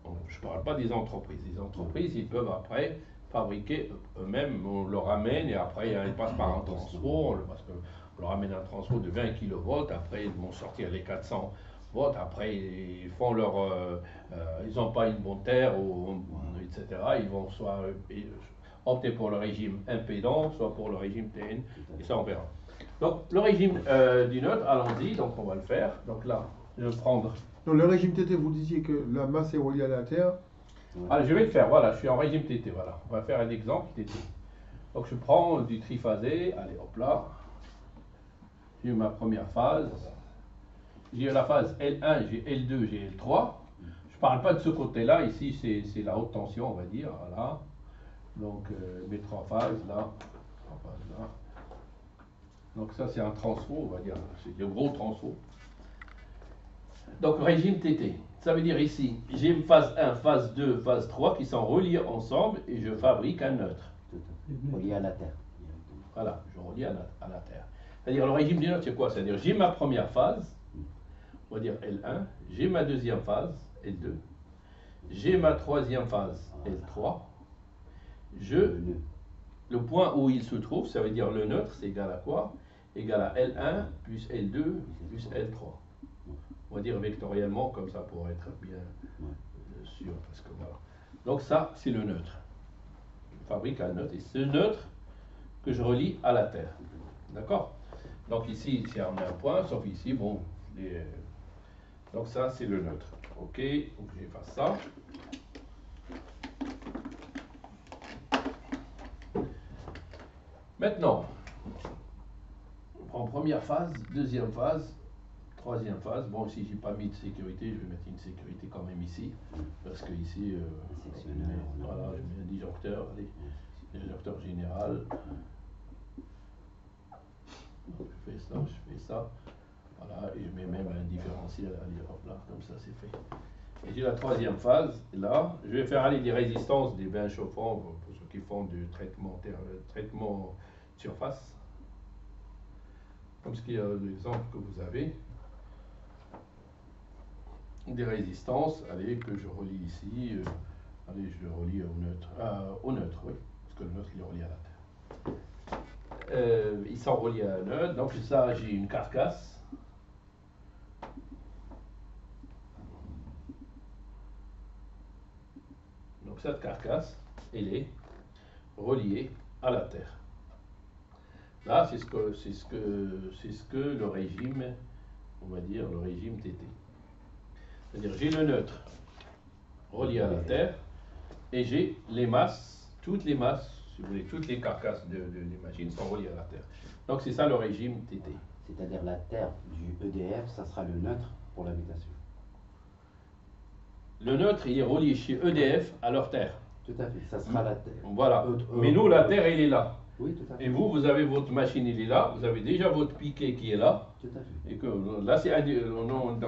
A: Donc, je ne parle pas des entreprises. Les entreprises, ils peuvent après fabriquer eux-mêmes, on le ramène et après ils passent par un transfo, parce qu'on leur ramène un transfo de 20 kV, après ils vont sortir les 400 volts, après ils font ils n'ont pas une bonne terre, etc. Ils vont soit opter pour le régime impédant, soit pour le régime TN, et ça on verra. Donc le régime du neutre, allons-y, donc on va le faire. Donc là, je vais prendre.
C: Donc le régime TT, vous disiez que la masse est reliée à la Terre.
A: Allez, je vais le faire, voilà, je suis en régime TT, voilà. On va faire un exemple TT. Donc je prends du triphasé, allez hop là. J'ai ma première phase. J'ai la phase L1, j'ai L2, j'ai L3. Je ne parle pas de ce côté-là, ici c'est la haute tension, on va dire, voilà. Donc mes trois phases là. Donc ça c'est un transfo, on va dire, c'est le gros transfo. Donc régime TT, ça veut dire ici, j'ai une phase 1, phase 2, phase 3 qui sont reliées ensemble et je fabrique un neutre.
D: Relié à la Terre.
A: Voilà, je relie à la Terre. C'est-à-dire le régime du neutre c'est quoi? C'est-à-dire j'ai ma première phase, on va dire L1, j'ai ma deuxième phase, L2, j'ai ma troisième phase, L3, le point où il se trouve, ça veut dire le neutre, c'est égal à quoi? Égal à L1 plus L2 plus L3. On va dire vectoriellement, comme ça pour être bien sûr. Parce que voilà. Donc ça, c'est le neutre. Je fabrique un neutre, et c'est ce neutre que je relie à la Terre. D'accord? Donc ici, on a un point, sauf ici, bon. Donc ça, c'est le neutre. Ok, donc j'efface ça. Maintenant, on prend première phase, deuxième phase, troisième phase. Bon, si j'ai pas mis de sécurité, je vais mettre une sécurité quand même ici, parce que ici, voilà, je mets un disjoncteur, allez, disjoncteur général. Donc, je fais ça, voilà, et je mets même un différentiel, allez, hop là, comme ça c'est fait. Et j'ai la troisième phase, là, je vais faire aller des résistances des bains chauffants pour ceux qui font du traitement surface, comme ce qui est l'exemple que vous avez, des résistances, allez, que je relie ici, allez, je le relie au neutre, oui, parce que le neutre il est relié à la Terre. Ils sont reliés à un neutre, donc ça j'ai une carcasse. Donc cette carcasse, elle est reliée à la Terre. Là, c'est ce que le régime, on va dire le régime TT. C'est-à-dire j'ai le neutre relié à la Terre et j'ai les masses, toutes les masses, si vous voulez, toutes les carcasses des machines sont reliées à la Terre. Donc c'est ça le régime TT.
D: C'est-à-dire la Terre du EDF, ça sera le neutre pour l'habitation.
A: Le neutre, il est relié chez EDF à leur Terre.
D: Tout à fait, ça sera la Terre.
A: Voilà. Mais nous, la Terre, elle est là.
D: Oui, tout à fait.
A: Et vous avez votre machine, elle est là. Vous avez déjà votre piquet qui est là.
D: Tout à fait.
A: Et que là, c'est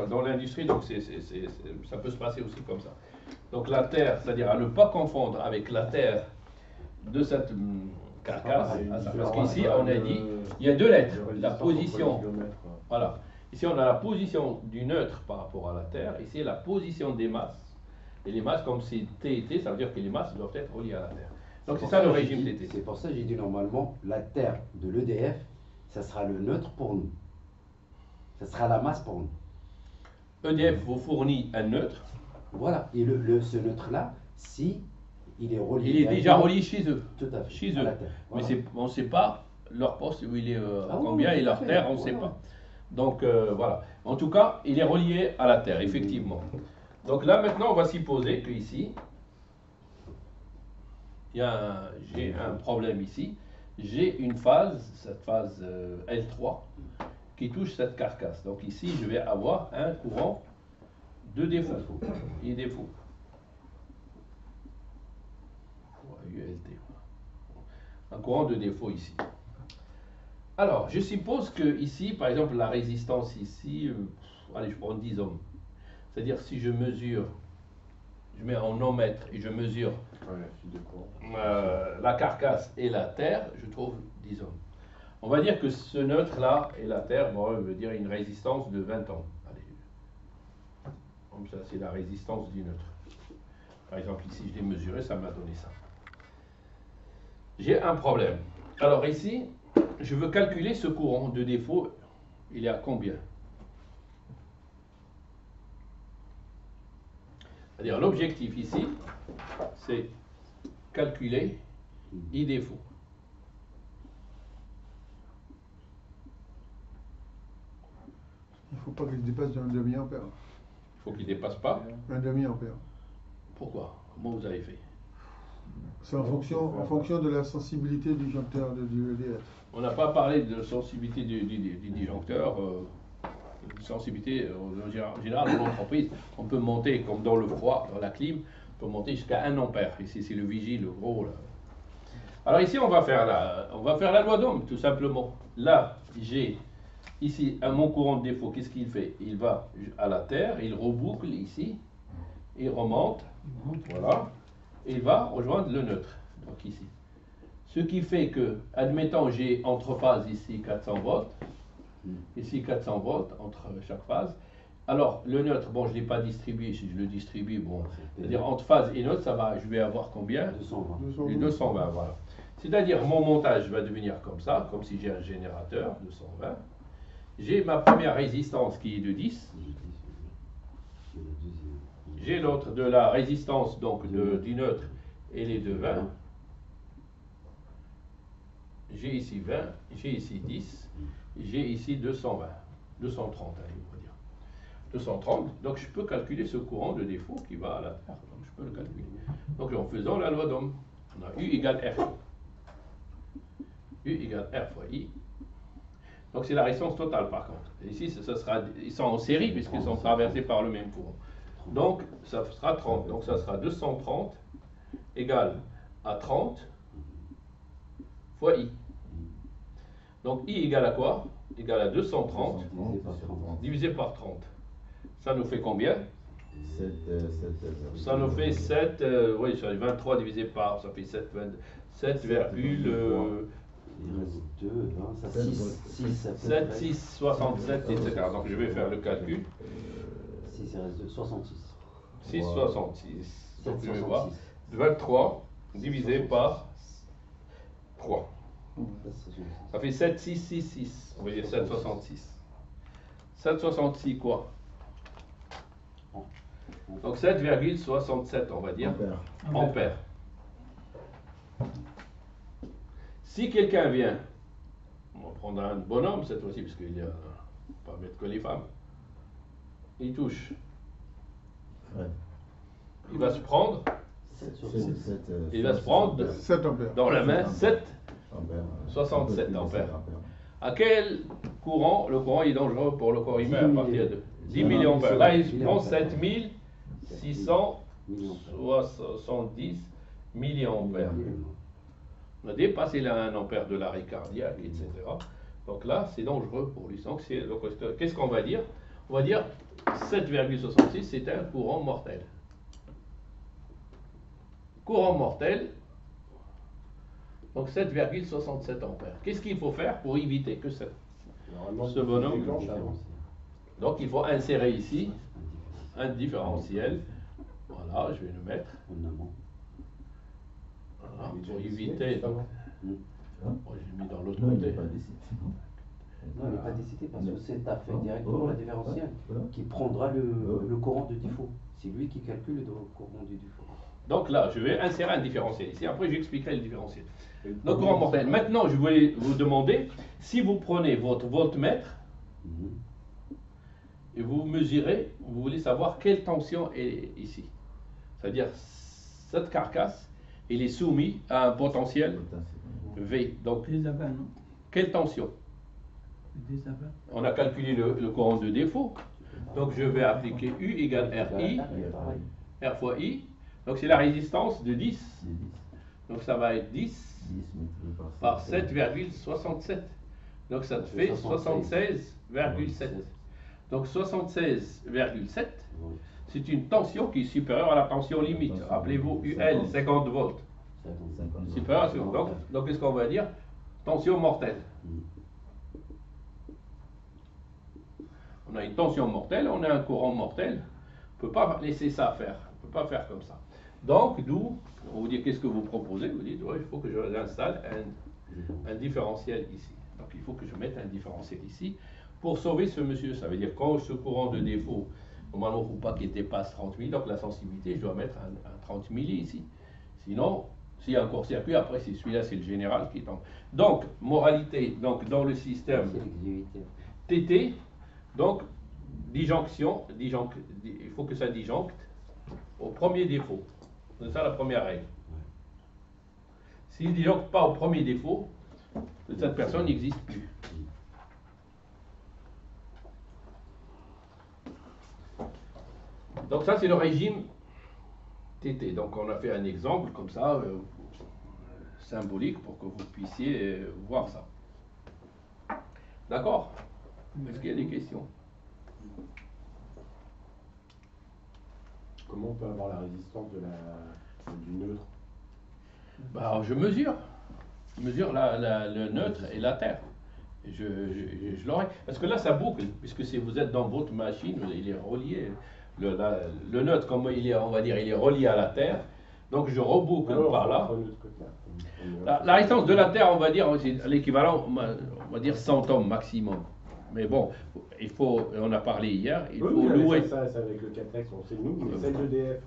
A: dans l'industrie, donc ça peut se passer aussi comme ça. Donc la terre, c'est-à-dire à ne pas confondre avec la terre de cette carcasse, parce qu'ici on a dit, il y a deux lettres, la position, voilà. Ici on a la position du neutre par rapport à la terre, ici la position des masses. Et les masses, comme c'est T et T, ça veut dire que les masses doivent être reliées à la terre. Donc c'est ça le régime TT.
D: C'est pour ça que j'ai dit normalement, la terre de l'EDF, ça sera le neutre pour nous. Ça sera la masse pour nous.
A: EDF vous fournit un neutre.
D: Voilà. Et ce neutre-là, si il est relié.
A: Il est déjà relié chez eux.
D: Tout à fait.
A: Chez
D: à
A: eux.
D: la terre. Voilà.
A: Mais on ne sait pas leur poste où il est,
D: Ah
A: combien,
D: oui,
A: et leur
D: tout à
A: terre,
D: fait.
A: on ne sait
D: Voilà.
A: pas. Donc voilà. En tout cas, il est relié à la terre, effectivement. Donc là, maintenant, on va supposer qu'ici, j'ai un problème ici. J'ai une phase, cette phase L3, qui touche cette carcasse. Donc ici, je vais avoir un courant de défaut. Et défaut. ULT. Un courant de défaut ici. Alors, je suppose que ici, par exemple, la résistance ici, allez, je prends 10 ohms. C'est-à-dire si je mesure, je mets en ohmmètre et je mesure la carcasse et la terre, je trouve 10 ohms. On va dire que ce neutre-là et la terre veut dire une résistance de 20 ohms. Allez. Comme ça, c'est la résistance du neutre. Par exemple, ici, je l'ai mesuré, ça m'a donné ça. J'ai un problème. Alors ici, je veux calculer ce courant de défaut. Il est à combien? C'est-à-dire l'objectif ici, c'est calculer I défaut.
C: Il ne faut pas qu'il dépasse d'un demi-ampère.
A: Il faut qu'il ne dépasse pas.
C: Un demi-ampère.
A: Pourquoi? Comment vous avez fait?
C: C'est en fonction de la sensibilité du disjoncteur du EDF.
A: On n'a pas parlé de sensibilité du disjoncteur. Sensibilité, en général, dans l'entreprise, on peut monter, comme dans le froid, dans la clim, on peut monter jusqu'à 1 ampère. Ici, c'est le vigile, le gros. Là. Alors ici, on va faire la loi d'Ohm, tout simplement. Là, j'ai ici mon courant de défaut. Qu'est-ce qu'il fait? Il va à la terre, il reboucle ici, il remonte, voilà, et il va rejoindre le neutre, donc ici. Ce qui fait que, admettons, j'ai entre phases ici 400 volts, ici 400 volts entre chaque phase. Alors, le neutre, bon, je ne l'ai pas distribué. Si je le distribue, bon, c'est-à-dire entre phase et neutre, je vais avoir combien?
D: 220.
A: Les 220, voilà. C'est-à-dire, mon montage va devenir comme ça, comme si j'ai un générateur, 220. J'ai ma première résistance qui est de 10. J'ai l'autre de la résistance, donc du neutre, et les de 20. J'ai ici 20, j'ai ici 10. J'ai ici 220, 230, allez, on va dire. 230, donc je peux calculer ce courant de défaut qui va à la terre. Donc je peux le calculer. Donc en faisant la loi d'Ohm, on a U égale R. U égale R fois I. Donc c'est la résistance totale par contre. Et ici, ça sera, ils sont en série puisqu'ils sont traversés par le même courant. Donc ça sera 30. Donc ça sera 230 égale à 30 fois I. Donc I égale à quoi? Égale à 230 divisé par 30. Ça nous fait combien? Ça nous fait 7, oui, 23 divisé par, ça fait 7, 7,
D: Il reste 2, 20, ça
A: 7, 6, 67, etc. Donc je vais faire le calcul.
D: 6, il reste 2, 66.
A: 6, 66. Donc je vais voir.
D: 766.
A: 23 divisé par 3. Ça fait 7, 6, 6, 6. On va dire 7, 66. 7, 66 quoi? Donc 7,67 on va dire. Ampères. Si quelqu'un vient, on va prendre un bonhomme cette fois-ci, parce qu'il n'y a pas mettre que les femmes. Il touche. Il va se prendre. Il va se prendre
C: 7 ampères.
A: dans la main 7. 67 ampères. À quel courant? Le courant est dangereux pour le corps humain à partir de 10 milliampères. Là, il prend 7670 milliampères. On a dépassé là 1 ampère de l'arrêt cardiaque, etc. Donc là, c'est dangereux pour lui. Donc, qu'est-ce qu'on va dire? On va dire 7,66, c'est un courant mortel. courant mortel, donc 7,67 ampères. Qu'est-ce qu'il faut faire pour éviter que
B: Normalement,
A: ce bonhomme
B: déclenche avant.
A: Donc il faut insérer ici un différentiel. Voilà, je vais le mettre.
D: En amont.
A: Voilà,
B: Il est
A: pour
B: déjà
A: éviter.
B: dessiné,
A: Donc,
E: Hein?
A: bon, j'ai mis dans l'autre
E: Non, il
A: côté.
E: n'est pas décidé.
D: Non, il n'est pas décidé parce que c'est ta fait
E: Non.
D: directement
E: Ouais.
D: le différentiel
E: Ouais.
D: qui prendra le
E: Ouais.
D: courant de défaut. C'est lui qui calcule le courant de défaut.
A: Donc là, je vais insérer un différentiel ici. Après, j'expliquerai le différentiel.
B: Et le
A: Donc,
B: premier,
A: courant mortel. Maintenant, je voulais vous demander si vous prenez votre voltmètre
D: Mhm.
A: et vous mesurez, vous voulez savoir quelle tension est ici. C'est-à-dire, cette carcasse, il est soumis à un potentiel V. Donc,
H: Des avants, non?
A: quelle tension?
H: Des avants.
A: On a calculé le courant de défaut. Donc, je vais appliquer U égale RI, R fois I. Donc, c'est la résistance de 10. Donc, ça va être 10 par 7,67. Donc, ça te fait 76,7. Donc, 76,7, c'est une tension qui est supérieure à la tension limite. Rappelez-vous, UL, 50 volts. Supérieure à 50. Donc, qu'est-ce qu'on va dire? Tension mortelle. On a une tension mortelle, on a un courant mortel. On ne peut pas laisser ça faire. On ne peut pas faire comme ça. Donc, d'où, on vous dit qu'est-ce que vous proposez? Vous dites, ouais, il faut que j'installe un différentiel ici. Donc, il faut que je mette un différentiel ici pour sauver ce monsieur. Ça veut dire quand ce courant de défaut, normalement, il ne faut pas qu'il dépasse 30 000. Donc, la sensibilité, je dois mettre un 30 milli ici. Sinon, s'il y a un court-circuit, après, c'est celui-là, c'est le général qui tombe. Donc, moralité, donc, dans le système TT, donc, disjonction, il faut que ça disjoncte au premier défaut. C'est ça la première règle. S'il ne disjoncte pas au premier défaut, cette personne n'existe plus. Donc ça, c'est le régime TT. Donc on a fait un exemple comme ça, symbolique, pour que vous puissiez voir ça. D'accord? Est-ce qu'il y a des questions?
B: Comment on peut avoir la résistance du neutre?
A: Bah, alors, je mesure. Je mesure le neutre et la terre. Et je l'aurai. Parce que là, ça boucle, puisque si vous êtes dans votre machine, il est relié. Le neutre, comme il est, on va dire, il est relié à la terre. Donc je reboucle
B: Alors,
A: par là.
B: on prend notre côté.
A: La résistance de la terre, on va dire, c'est l'équivalent, on va dire 100 ohms maximum. Mais bon, il faut, on a parlé hier, il faut louer.
B: Ça, c'est avec le Catex, on sait nous, mais celle d'EDF.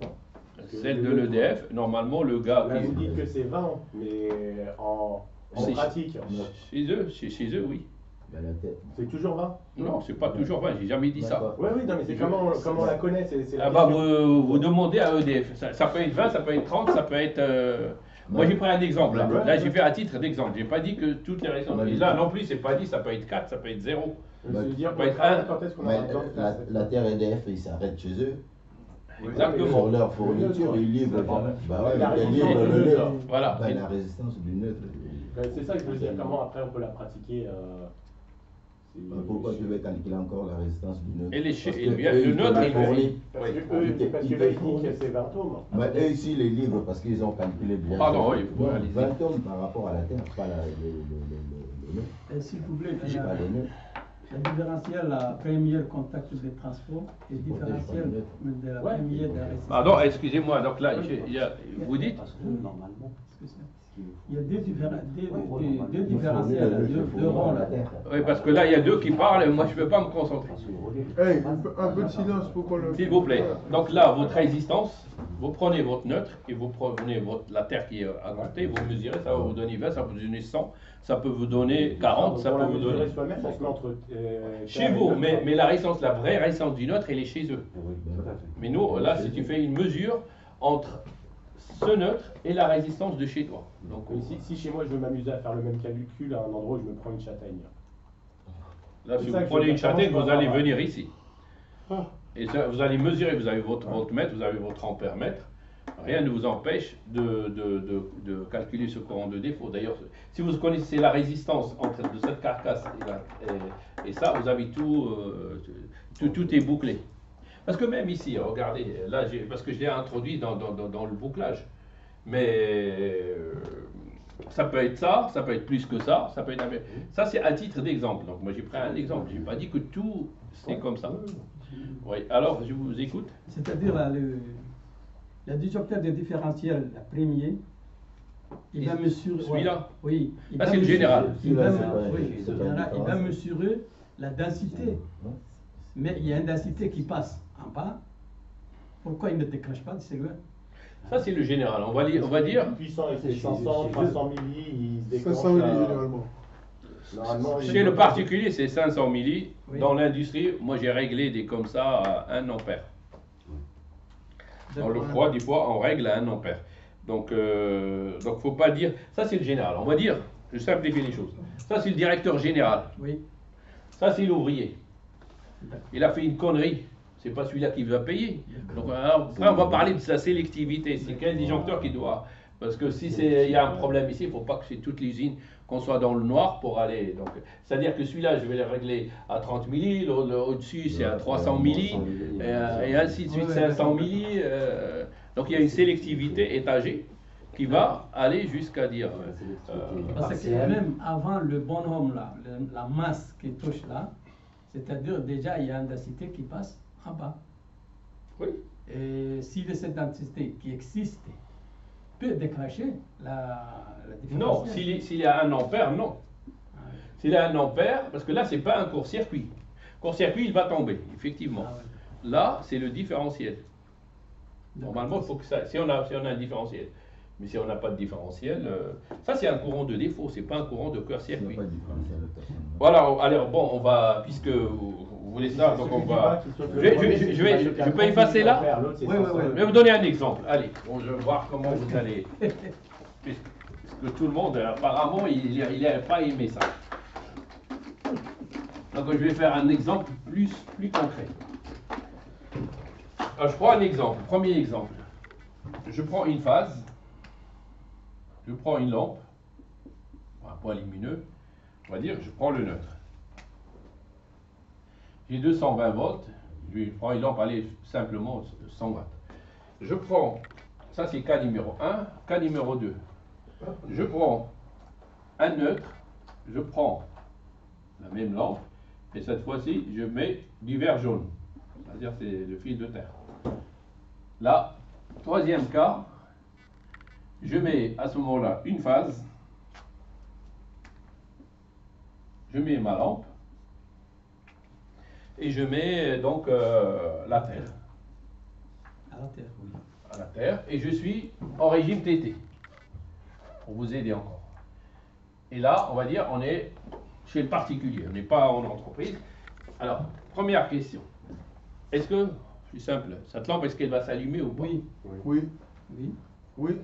A: Celle de l'EDF, normalement, le gars
B: Là,
A: qui.
B: vous dites que c'est 20, mais en
A: C'est-
B: pratique,
A: Chez eux, oui.
B: c'est toujours 20.
A: Non, c'est pas toujours vrai, j'ai jamais dit ça.
B: Oui, oui, non, mais c'est comment on la connaît, c'est la
A: Ah bah,
B: question.
A: vous demandez à EDF. Ça peut être 20, ça peut être 30, ça peut être. Moi, j'ai pris un exemple. Là,
B: Ouais,
A: là
B: ouais.
A: j'ai fait à titre d'exemple. J'ai pas dit que toutes les raisons. Et là, non plus, c'est pas dit, ça peut être 4, ça peut être 0.
B: Je veux dire,
A: ça
B: pour
A: peut
B: le
A: être
B: travail,
A: un.
B: quand est-ce qu'on
E: Mais
B: aura besoin de faire cette-
E: la terre EDF, ils s'arrêtent chez eux.
A: Exactement.
E: Pour leur fourniture, ils livrent. Bah ouais,
B: La
E: mais ils
B: résistance
E: livrent
B: du
E: le
B: neutre.
E: neutre.
A: Voilà.
E: Bah, la résistance du neutre.
B: C'est ça que je veux dire, comment après on peut la pratiquer
E: Bah, pourquoi tu veux calculer encore la résistance du neutre?
A: Et les chi-
E: Parce
A: et
E: que
A: le
E: eux, ils
A: neutre,
E: te
A: il
E: fournissent.
A: varie.
B: Parce
A: Oui.
B: que eux, parce que là, ils disent que c'est 20 ohms.
E: Bah, eux ici, les livrent parce qu'ils ont calculé bien.
A: Pardon, oui,
E: Donc,
A: allez-y.
E: 20 ohms par rapport à la terre, pas le neutre.
H: Et s'il vous plaît,
E: Pas le neutre.
H: le différentiel, la première contact de transport et
E: C'est pour
H: différentiel de la
B: Ouais.
H: première de la résistance.
A: Pardon, excusez-moi. Donc là, vous dites.
D: Parce que normalement,
H: Excusez-moi.
D: ce qu'il faut-
H: Il y a deux
E: Il faut
H: différentiels,
E: fournir le
H: deux
E: fournir
H: ronds
E: la
H: là.
E: terre.
A: Oui, parce que là, il y a deux qui parlent et moi, je ne peux pas me concentrer.
D: parce que le relais-
C: Hey, un peu de silence pour qu'on le.
A: S'il vous plaît. Donc là, votre résistance, vous prenez votre neutre et vous prenez la terre qui est à côté, vous mesurez, ça va vous donner 20, ça va vous donner 100, ça peut vous donner 40, ça
B: Pour
A: peut
B: la
A: vous
B: mesurer
A: donner.
B: soi-même, on se met entre.
A: Chez vous, mais la résistance, la vraie résistance du neutre, elle est chez eux.
D: Oui, tout à fait.
A: Mais nous, là, si tu fais une mesure entre ce neutre et la résistance de chez toi. Donc,
B: Si chez moi je veux m'amuser à faire le même calcul à un endroit où je me prends une châtaigne.
A: là,
B: C'est
A: si
B: ça
A: vous
B: que
A: prenez
B: je
A: une châtaigne,
B: commence
A: vous
B: par
A: allez
B: avoir.
A: venir ici. Et ça, vous allez mesurer, vous avez votre voltmètre, vous avez votre ampère-mètre. Rien ne vous empêche de calculer ce courant de défaut. D'ailleurs, si vous connaissez la résistance entre de cette carcasse et ça, vous avez tout est bouclé. Parce que même ici, regardez, là, parce que je l'ai introduit dans le bouclage. Mais ça peut être ça, ça peut être plus que ça peut être... Ça, c'est à titre d'exemple. Donc, moi, j'ai pris un exemple. Je n'ai pas dit que tout, c'est comme ça. Oui, alors, je vous écoute.
F: C'est-à-dire, le disjoncteur de différentiel, le premier, il va mesurer...
A: Celui-là?
F: Oui.
A: Là, c'est le général.
F: Il va,
E: Oui, c'est
F: il va mesurer la densité. Mais il y a une densité qui passe en bas. Pourquoi il ne déclenche pas de celui-là?
A: Ça, c'est le général. On va dire...
B: Puissant, c'est 500, 300 milli, il se déclenche.
C: 500 milli généralement.
B: Normalement,
A: Chez le particulier, c'est 500 milli.
F: Oui.
A: Dans l'industrie, moi, j'ai réglé des comme ça à 1 ampère. Dans le froid, des fois, on règle à 1 ampère. Donc, faut pas dire... Ça, c'est le général. On va dire, je simplifie les choses. Ça, c'est le directeur général.
F: Oui.
A: Ça, c'est l'ouvrier. Il a fait une connerie. C'est pas celui-là qui va payer. Donc, après, on va parler de sa sélectivité. C'est quel disjoncteur qui doit... Parce que si il y a un problème ici, il ne faut pas que c'est toute l'usine qu'on soit dans le noir pour aller. Donc, c'est-à-dire que celui-là, je vais le régler à 30 milli, au-dessus, c'est à 300 milli, et ainsi de suite, 500 milli. Donc, il y a une sélectivité étagée qui va aller jusqu'à dire...
F: Parce que même avant le bonhomme, là, la masse qui touche là, c'est-à-dire déjà, il y a une densité qui passe en bas.
A: Oui.
F: Et si cette densité qui existe peut déclencher la différence.
A: Non, s'il y a 1 ampère, non. S'il y a 1 ampère, parce que là, c'est pas un court-circuit. Court-circuit, il va tomber, effectivement.
F: Ah ouais.
A: Là, c'est le différentiel.
F: D'accord.
A: Normalement, il faut que ça... Si on a un différentiel. Mais si on n'a pas de différentiel, ça, c'est un courant de défaut, c'est pas un courant de court-circuit. Voilà, alors bon, on va, puisque vous voulez ça, donc on va... Je peux effacer là?
F: Oui.
A: Je vais vous donner un exemple. Allez, on va voir comment vous allez... Puisque tout le monde, apparemment, il n'a pas aimé ça. Donc je vais faire un exemple plus concret. Alors, je prends un exemple, premier exemple. Je prends une phase, je prends une lampe, un point lumineux, on va dire, je prends le neutre. J'ai 220 volts, je prends une lampe, allez, simplement 100 watts. Je prends, ça c'est cas numéro 1, cas numéro 2. Je prends un neutre, je prends la même lampe, et cette fois-ci, je mets du vert jaune, c'est-à-dire c'est le fil de terre. Là, troisième cas, je mets à ce moment-là une phase, je mets ma lampe, et je mets donc la terre.
F: À la terre, oui.
A: À la terre, et je suis en régime TT, pour vous aider encore. Et là, on va dire, on est chez le particulier, on n'est pas en entreprise. Alors, première question, est-ce que, c'est simple, cette lampe, est-ce qu'elle va s'allumer ou pas?
C: Oui.
F: Oui.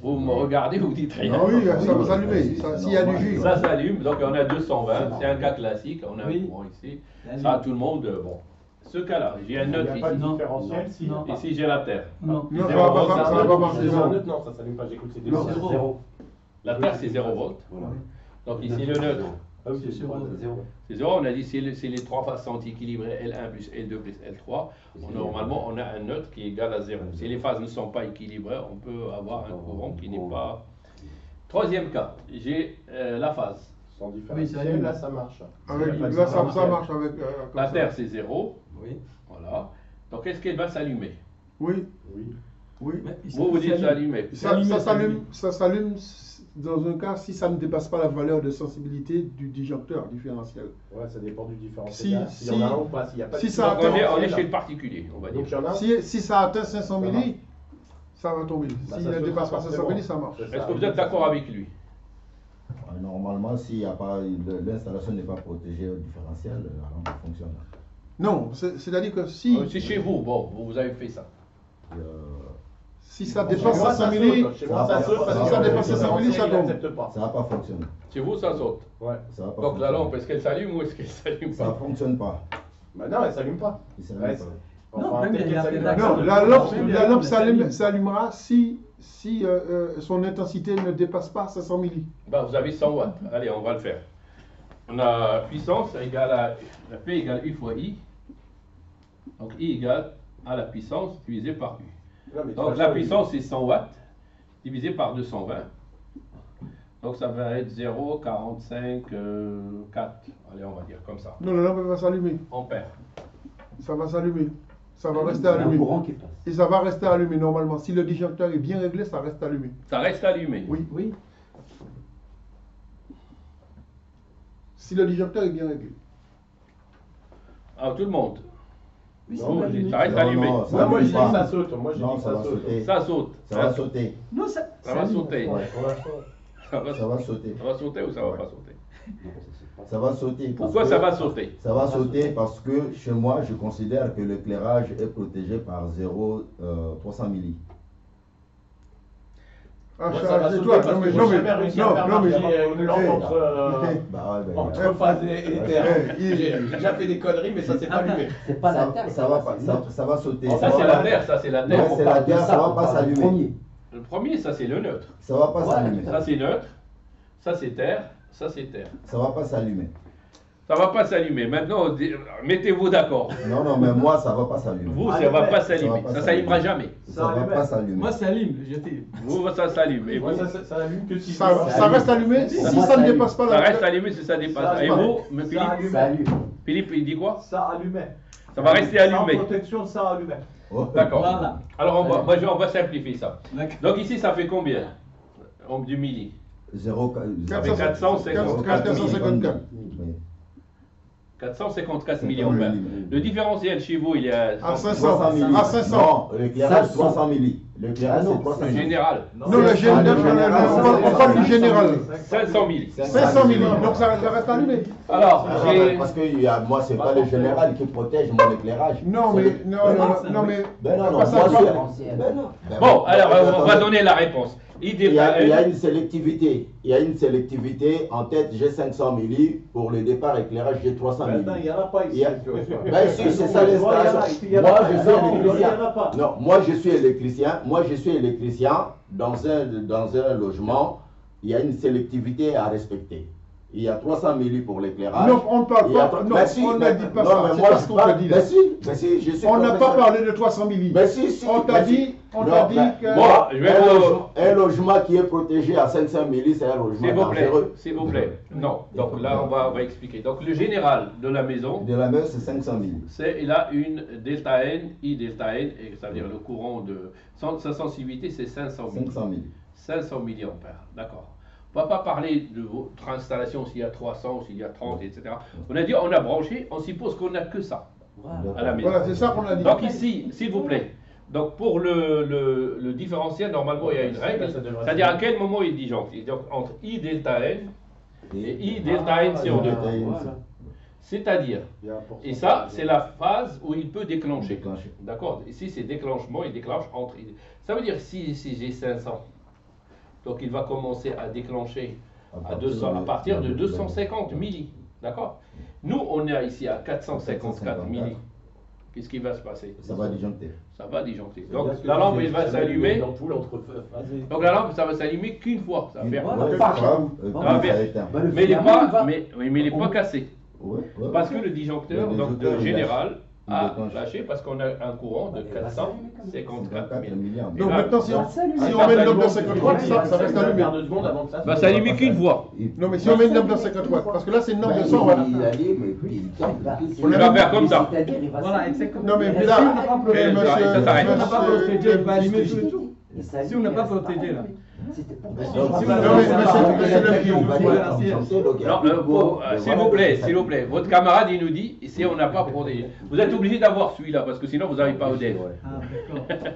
A: Vous me regardez, vous dites rien.
C: Ah oui, ça va s'allumer. S'il y a du jus.
A: Ça s'allume, donc on a 220, c'est un cas classique, on a un courant ici. Ça, tout le monde, bon. Ce cas-là, j'ai un
B: Il n'y
A: neutre
B: a pas de
A: ici.
B: différentiel si.
F: Non.
A: Ici, j'ai la terre.
F: Non.
C: Non, ça
A: Zéro
C: va
A: volt,
C: pas, ça va pas marcher.
B: C'est un neutre, non, ça s'allume pas, j'écoute, c'est des
C: Non.
B: zéro.
F: Zéro.
A: La terre, c'est 0 volts.
D: Voilà.
A: Donc ici, le neutre,
B: Ah oui,
F: C'est
B: c'est
F: zéro.
D: Zéro.
A: c'est 0. On a dit c'est les trois faces sont équilibrées, L1 plus L2 plus L3. Normalement, on a un neutre qui est égal à 0. Si les phases ne sont pas équilibrées, on peut avoir un courant qui n'est pas... Troisième cas, j'ai la phase.
B: sans
F: Oui,
B: différentiel,
F: ça
B: là ça marche.
C: Avec, là, ça marche avec. comme
A: La
C: ça.
A: terre, c'est 0.
F: Oui.
A: Voilà. Donc, est-ce qu'elle va s'allumer?
C: Oui,
B: Oui.
C: oui.
F: Mais il
A: Vous dites
F: s'allume.
A: s'allumer.
C: Ça s'allume dans un cas si ça ne dépasse pas la valeur de sensibilité du disjoncteur différentiel.
B: Ouais, ça dépend du différentiel.
C: Si-
B: S'il y en a un ou pas, s'il n'y a pas
C: si
B: de
C: ça
A: Donc, on est
B: différentiel,
A: chez le particulier, on va
B: donc il y
A: dire.
B: en a un.
C: Si ça atteint 500 milli, ça va tomber.
B: Bah,
C: S'il
B: ça
C: ne
B: se
C: dépasse
B: fera
C: pas 500
B: forcément.
C: milli, ça marche.
B: C'est ça.
A: Est-ce que vous êtes d'accord avec lui?
E: Normalement, s'il n'y a pas, l'installation n'est pas protégée au différentiel, la lampe fonctionne.
C: Non, c'est-à-dire que si,
A: C'est chez vous, bon, vous avez fait ça.
E: Et,
C: si ça
B: Chez
C: dépasse
B: moi,
C: 500
B: ça
C: milli,
B: saute. Chez moi, ça saute parce
E: si
B: que
E: ça
B: le
E: dépasse 500
C: milli, ça
B: il
C: tombe.
B: n'accepte pas.
E: ça n'a pas fonctionné.
A: Chez vous, ça saute.
B: Ouais.
E: Ça va pas
A: Donc la
E: fonctionner.
A: lampe, est-ce qu'elle s'allume ou est-ce qu'elle s'allume
E: Ça ne
A: pas?
E: fonctionne pas.
B: Bah non, elle s'allume pas.
E: Il s'allume
B: Ouais,
E: pas.
F: Non, même
B: peut-être
F: il y a
B: qu'elle
F: la-
B: s'allume
C: non,
B: pas.
C: la lampe s'allumera si son intensité ne dépasse pas 500 milli.
A: Bah, vous avez 100 watts. Allez, on va le faire. On a puissance égale à la P égale U fois I. Donc I égale à la puissance divisé par U.
B: Non, mais de toute
A: Donc
B: façon,
A: la puissance c'est 100 watts divisé par 220. Donc ça va être 0,45 4. Allez, on va dire comme ça.
C: Non, la lampe va s'allumer.
A: Ampères.
C: Ça va s'allumer. Ça va rester
D: Il y a un
C: allumé.
D: courant qui passe.
C: Et ça va rester allumé normalement. Si le disjoncteur est bien réglé, ça reste allumé.
A: Ça reste allumé.
C: Oui.
F: Oui.
C: Si le disjoncteur est bien réglé.
A: Ah, tout le monde.
F: Oui,
B: Non,
F: c'est allumé.
A: Ça reste
E: Non,
A: allumé.
E: non, ça
B: Non, moi je
E: allume
B: dis que
E: pas.
B: ça saute. Moi je
E: Non,
B: dis que
E: ça
B: ça
E: va
B: saute.
E: sauter.
A: Ça saute.
E: Ça va sauter.
F: Non,
A: Ça va sauter.
B: Ouais, pour l'instant.
A: Ça va,
E: Ça va sauter.
A: ça va sauter ou ça va pas sauter?
D: Non, ça saute pas.
E: Ça va sauter. parce
A: Pourquoi
E: que-
A: ça va sauter?
E: Ça va sauter parce que chez moi, je considère que l'éclairage est protégé par 300 milli.
C: Ah,
B: Moi, ça
C: Charles,
B: va
C: c'est
B: sauter
C: toi.
B: parce
C: Non,
B: que
C: mais
B: j'ai
C: non,
B: jamais
C: mais
B: réussi à
C: non,
B: faire
C: non, mais
B: marcher une lampe
E: Bah ouais,
B: entre phase et terre.
C: il-
B: J'ai déjà fait des conneries, mais ça s'est pas allumé.
D: C'est pas la terre,
E: ça va pas, ça va sauter.
A: Ça c'est la terre, ça c'est la
E: Non,
A: terre.
E: c'est la terre, ça va pas s'allumer.
D: Premier.
A: Le premier, ça c'est le neutre.
E: Ça va pas
D: Voilà.
E: s'allumer.
A: Ça c'est neutre. Ça c'est terre. Ça c'est terre.
E: Ça va pas s'allumer.
A: Ça va pas s'allumer. Maintenant, mettez-vous d'accord.
E: Non, non, mais moi, ça va pas s'allumer.
A: Vous, ça va pas
E: Ça va
A: s'allumer.
E: pas
A: Ça
E: s'allumer.
A: s'allumera jamais.
E: Ça va pas s'allumer.
F: Moi, ça allume.
A: Vous, ça s'allume. Et
B: Moi,
A: vous,
B: ça allume que si
C: ça reste allumé
D: Ça
C: si
D: va
C: ça ne
D: s'allumer.
C: dépasse pas
A: ça
C: la.
A: reste allumé si ça dépasse.
B: Ça
A: Et
B: allume.
A: vous, mais Philippe,
B: allume.
D: Ça allume.
A: Philippe, il dit quoi?
B: Ça allumait.
A: Ça va rester allumé.
B: Sans protection, ça allumait.
E: Oh.
A: D'accord.
F: Voilà.
A: Alors, on va simplifier ça.
F: D'accord.
A: Donc ici, ça fait combien? Du milli.
C: 454.
E: Oui.
A: 454 milliampères. Le différentiel chez vous, il est à
C: À
A: 100.
C: 500.
E: 300 milli.
C: À 500.
E: Non, l'éclairage
D: 500.
E: 300 milli. L'éclairage c'est 300
A: Le
E: milli.
A: général.
C: Non, le général, on parle du général.
A: 500 milli.
C: 500 milli, donc ça reste allumé.
A: Alors, j'ai.
E: Parce que moi, c'est pas le général qui protège mon éclairage.
C: Non,
E: C'est
C: mais,
E: le-
C: non, mais.
E: Ben non, non,
C: Pas ça,
E: moi,
C: toi.
E: Ben non. Ben
A: Bon, alors, on va
E: attendez.
A: donner la réponse.
E: Il y a une sélectivité. Il y a une sélectivité. En tête, j'ai 500 milli. Pour le départ éclairage, j'ai 300 milli.
B: Maintenant, il n'y en a pas
E: Il y
B: ici.
E: a- Ben si, c'est ça l'installation. Moi, je suis électricien. Non, moi, je suis électricien. Moi, je suis électricien. Dans un logement, il y a une sélectivité à respecter. Il y a 300 milli pour l'éclairage.
C: Non, on ne parle
E: Il y a-
C: pas. Non,
E: Ben si,
C: on ne
E: ben-
C: dit pas
E: non,
C: ça.
E: mais
C: C'est
E: moi,
C: pas
E: je
C: ce qu'on
E: parle-
C: te dit.
E: Ben si, je suis
C: On n'a pas
E: professeur.
C: parlé de 300 milli.
E: Ben si,
C: On t'a
E: ben
C: dit,
E: si.
C: on
E: Non,
C: t'a dit
E: ben,
C: que.
A: Moi, je vais
E: un logement qui est protégé à 500 milli, c'est un logement
A: S'il vous plaît,
E: dangereux.
A: s'il vous plaît. Non, donc là, on va expliquer. Donc, le général de la maison,
E: De la mer, c'est 500 milli.
A: il a une delta N, I delta N, et ça veut dire le courant de. Sa sensibilité, c'est 500 milli.
E: 500 milli.
A: 500 milliampères, d'accord. On ne va pas parler de votre installation s'il y a 300, s'il y a 30, etc. On a dit, on a branché, on suppose qu'on n'a que ça à la maison.
C: Voilà, c'est ça qu'on a dit.
A: Donc ici, s'il vous plaît, donc pour le différentiel, normalement il y a une règle, c'est-à-dire à quel moment il disjoncte. Donc entre I delta N et I delta N sur 2.
D: Voilà.
A: C'est-à-dire,
B: Il y a un pourcentage.
A: et ça c'est la phase où il peut déclencher.
E: Déclencher.
A: D'accord. Ici c'est déclenchement, il déclenche entre. Ça veut dire si j'ai 500, donc il va commencer à déclencher à partir de 250 milli. D'accord. Nous on est ici à 454 milli. Qu'est-ce qui va se passer?
E: Ça va disjoncter.
A: Ça va disjoncter.
B: C'est-à-dire
A: Donc
B: que
A: la lampe
B: j'ai
A: elle va
B: jamais
A: s'allumer.
B: une ampoule entre phasés.
A: Donc la lampe ça va s'allumer qu'une fois. Ça va faire.
D: Voilà.
E: Ouais,
D: Pas
E: ça va,
A: Ça va
E: ça
A: faire.
E: éteint.
D: Bah, le
A: Mais il n'est
D: filament,
A: pas,
D: va-
A: mais il est pas cassé.
E: Ouais, ouais.
A: Parce que le disjoncteur,
E: Le
A: donc de
E: disjoncteur, il
A: général,
E: il
A: a
E: déclenche.
A: lâché parce qu'on a un courant de
D: Il va s'allumer comme ça.
A: 454
E: 54
A: 000.
E: milliards.
C: Donc
A: là,
C: maintenant, si
D: ça
C: on
D: s'allume.
C: si
A: Ah,
C: on met
A: ça
C: une lampe de
A: s'allume.
C: 50 watts, ça reste allumé.
B: Faire 2 secondes avant que ça se
A: Va s'allumer qu'une fois.
C: Non, mais si on met une lampe de 50 watts, parce que là, c'est une lampe de 100 watts.
E: Il allume et puis il tombe.
C: On
A: va faire comme ça.
D: C'est-à-dire, il va
F: Voilà,
D: s'allumer.
F: exactement.
C: Non, mais
F: Si
C: puis là,
F: on n'a pas protégé,
A: Et ça s'arrête.
F: si on n'a pas protégé, il va allumer tout et tout.
D: Il s'allume,
F: Si on n'a
D: il
F: pas
D: reste
F: protégé, là.
D: C'était pour
E: Mais
D: ça.
E: si on
F: Si
E: va
F: on
E: faire-
F: n'a
C: Non,
F: pas
C: mais
F: protégé,
C: monsieur,
F: on va
C: monsieur
F: faire
C: le
F: la
C: King,
F: on va
E: va
F: faire
E: dire
F: la
E: comme
F: sieste.
E: chanter, donc il y a
A: Non,
E: plus de beau,
A: s'il
E: voilà,
A: vous plaît,
E: ça
A: s'il vous
E: fait-
A: plaît. Votre camarade, il nous dit, si on n'a pas protégé. Vous êtes obligé d'avoir celui-là, parce que sinon vous n'avez pas EDF.
F: Ah, d'accord.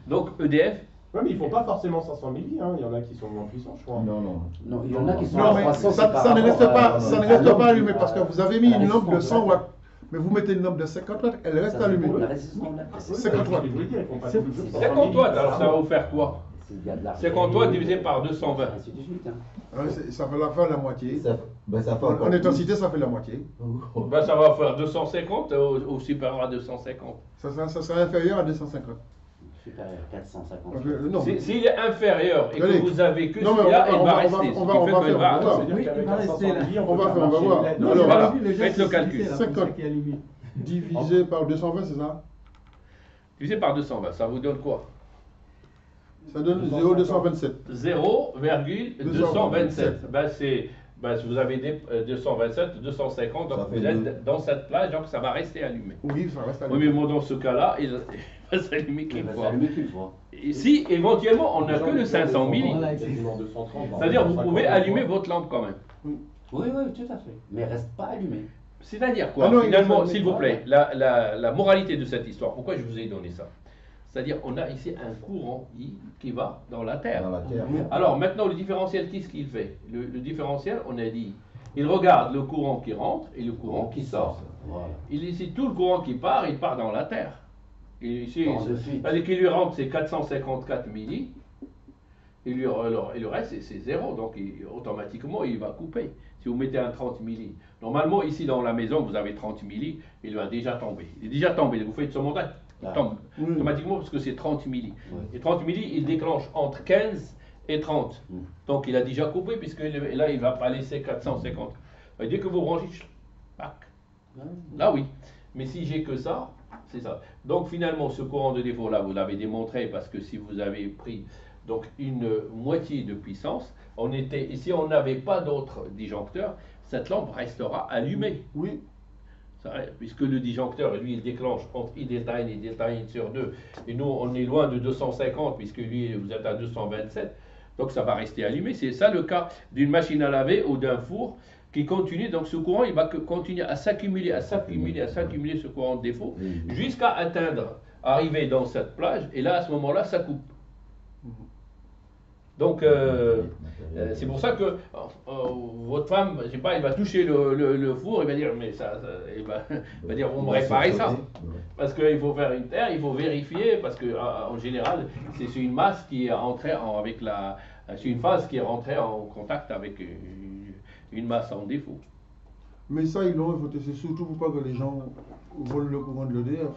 A: Donc EDF,
B: Ouais, mais ils font pas forcément 500 milli, hein. Il y en a qui sont moins puissants, je crois.
E: Non, non.
D: Non, il y en a qui sont
C: Non,
D: à
C: mais
D: 300.
C: ça
D: c'est par
C: ne reste
D: rapport à-
C: pas, ça ne reste pas allumé parce que vous avez mis une lampe de 100
D: Ouais.
C: watts. Mais vous mettez une lampe de 50 watts, elle reste
D: Ça,
C: allumée.
D: c'est pour la résistance de la pression.
C: 50 watts.
B: Je veux dire, ils font pas
F: C'est-
B: toujours 100
A: 50
B: milli.
A: watts, alors ça va vous faire quoi?
D: Il y a de la-
A: 50 watts divisé par 220.
D: Ainsi de suite, hein.
C: Ouais, ça fait la moitié.
E: Ça fait encore
C: En intensité, ça fait la moitié.
A: Ben, ça va faire 250 ou supérieur à 250.
C: Ça sera inférieur à 250.
D: Supérieur, 450.
C: Non,
A: S'il est inférieur et que
C: Allez.
A: vous avez que
C: Non, mais
A: celui-là,
C: on
A: il
C: va-
A: va
C: on va-
A: rester.
C: on
A: Ce
C: va-
A: qui
C: on
A: fait
C: va
A: qu'il
C: faire-
A: va-
C: on va-
B: C'est-à-dire
F: Oui,
B: qu'avec
F: il va
B: un
F: rester
B: 500
F: là.
B: milli,
C: On va
B: peut
C: faire, on va
B: marcher
C: voir.
B: net.
F: Non,
C: Alors,
F: j'ai
A: voilà.
F: pas vu les gens
A: Faites le
F: qui
A: calcul.
F: utilisaient, là, c'est
C: 50.
F: ça qui est allumé.
C: divisé par 220, c'est ça?
A: Divisé par 220, ça vous donne quoi?
C: Ça donne 0,227.
A: 0,227. Ben, si vous avez 227, 250, donc vous êtes dans cette plage, donc ça va rester allumé.
C: Oui, ça reste allumé.
A: Oui, mais bon, dans ce cas-là, il va s'allumer qu'une fois.
D: fois.
A: Et si éventuellement on n'a que le 500 milli,
B: Quasiment 230.
A: c'est-à-dire vous pouvez allumer votre lampe quand même.
D: Oui, oui, tout à fait. Mais reste pas allumé.
A: C'est-à-dire quoi?
C: Ah non,
A: Finalement,
C: il
A: s'il vous plaît, la moralité de cette histoire, pourquoi je vous ai donné ça? C'est-à-dire on a ici un courant I qui va dans la Terre.
E: Dans la terre.
A: Alors maintenant, le différentiel, qu'est-ce qu'il fait? Le différentiel, on a dit, il regarde le courant qui rentre et le courant qui sort.
D: Voilà.
A: Il ici tout le courant qui part, il part dans la Terre. Et ici,
D: Dans le fuite.
A: c'est-à-dire qu'il lui rentre, c'est 454 milli. Et le reste, c'est 0. Donc automatiquement, il va couper. Si vous mettez un 30 milli. Normalement, ici dans la maison, vous avez 30 milli, il va déjà tomber. Il est déjà tombé. Vous faites ce montage, il tombe automatiquement parce que c'est 30 milli. Et 30 milli, il déclenche entre 15 et 30. Donc il a déjà coupé, puisque là, il ne va pas laisser 450. Et dès que vous branchez, pac. Là, oui. Mais si j'ai que ça, c'est ça. Donc finalement, ce courant de défaut là, vous l'avez démontré parce que si vous avez pris donc une moitié de puissance, si on n'avait pas d'autres disjoncteurs, cette lampe restera allumée.
C: Oui.
A: Puisque le disjoncteur, lui, il déclenche entre I delta N et delta N sur 2. Et nous, on est loin de 250, puisque lui, vous êtes à 227. Donc ça va rester allumé. C'est ça le cas d'une machine à laver ou d'un four qui continue. Donc ce courant, il va continuer à s'accumuler, ce courant de défaut, jusqu'à arriver dans cette plage. Et là, à ce moment-là, ça coupe. Donc, c'est pour ça que votre femme, je sais pas, elle va toucher le four, elle va dire, mais elle va dire, vous me réparez ça. Parce qu'il faut faire une terre, il faut vérifier, parce que en général, c'est une masse qui est entrée c'est une phase qui est rentrée en contact avec une masse en défaut.
C: Mais ça, ils l'ont voté. C'est surtout pour pas que les gens volent le courant de l'EDF.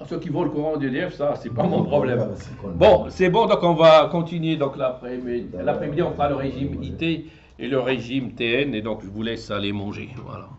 A: Ceux qui volent le courant d'EDF, ça, c'est pas mon problème. Bon, c'est bon, donc on va continuer. Donc l'après-midi, on fera le régime IT et le régime TN, et donc je vous laisse aller manger. Voilà.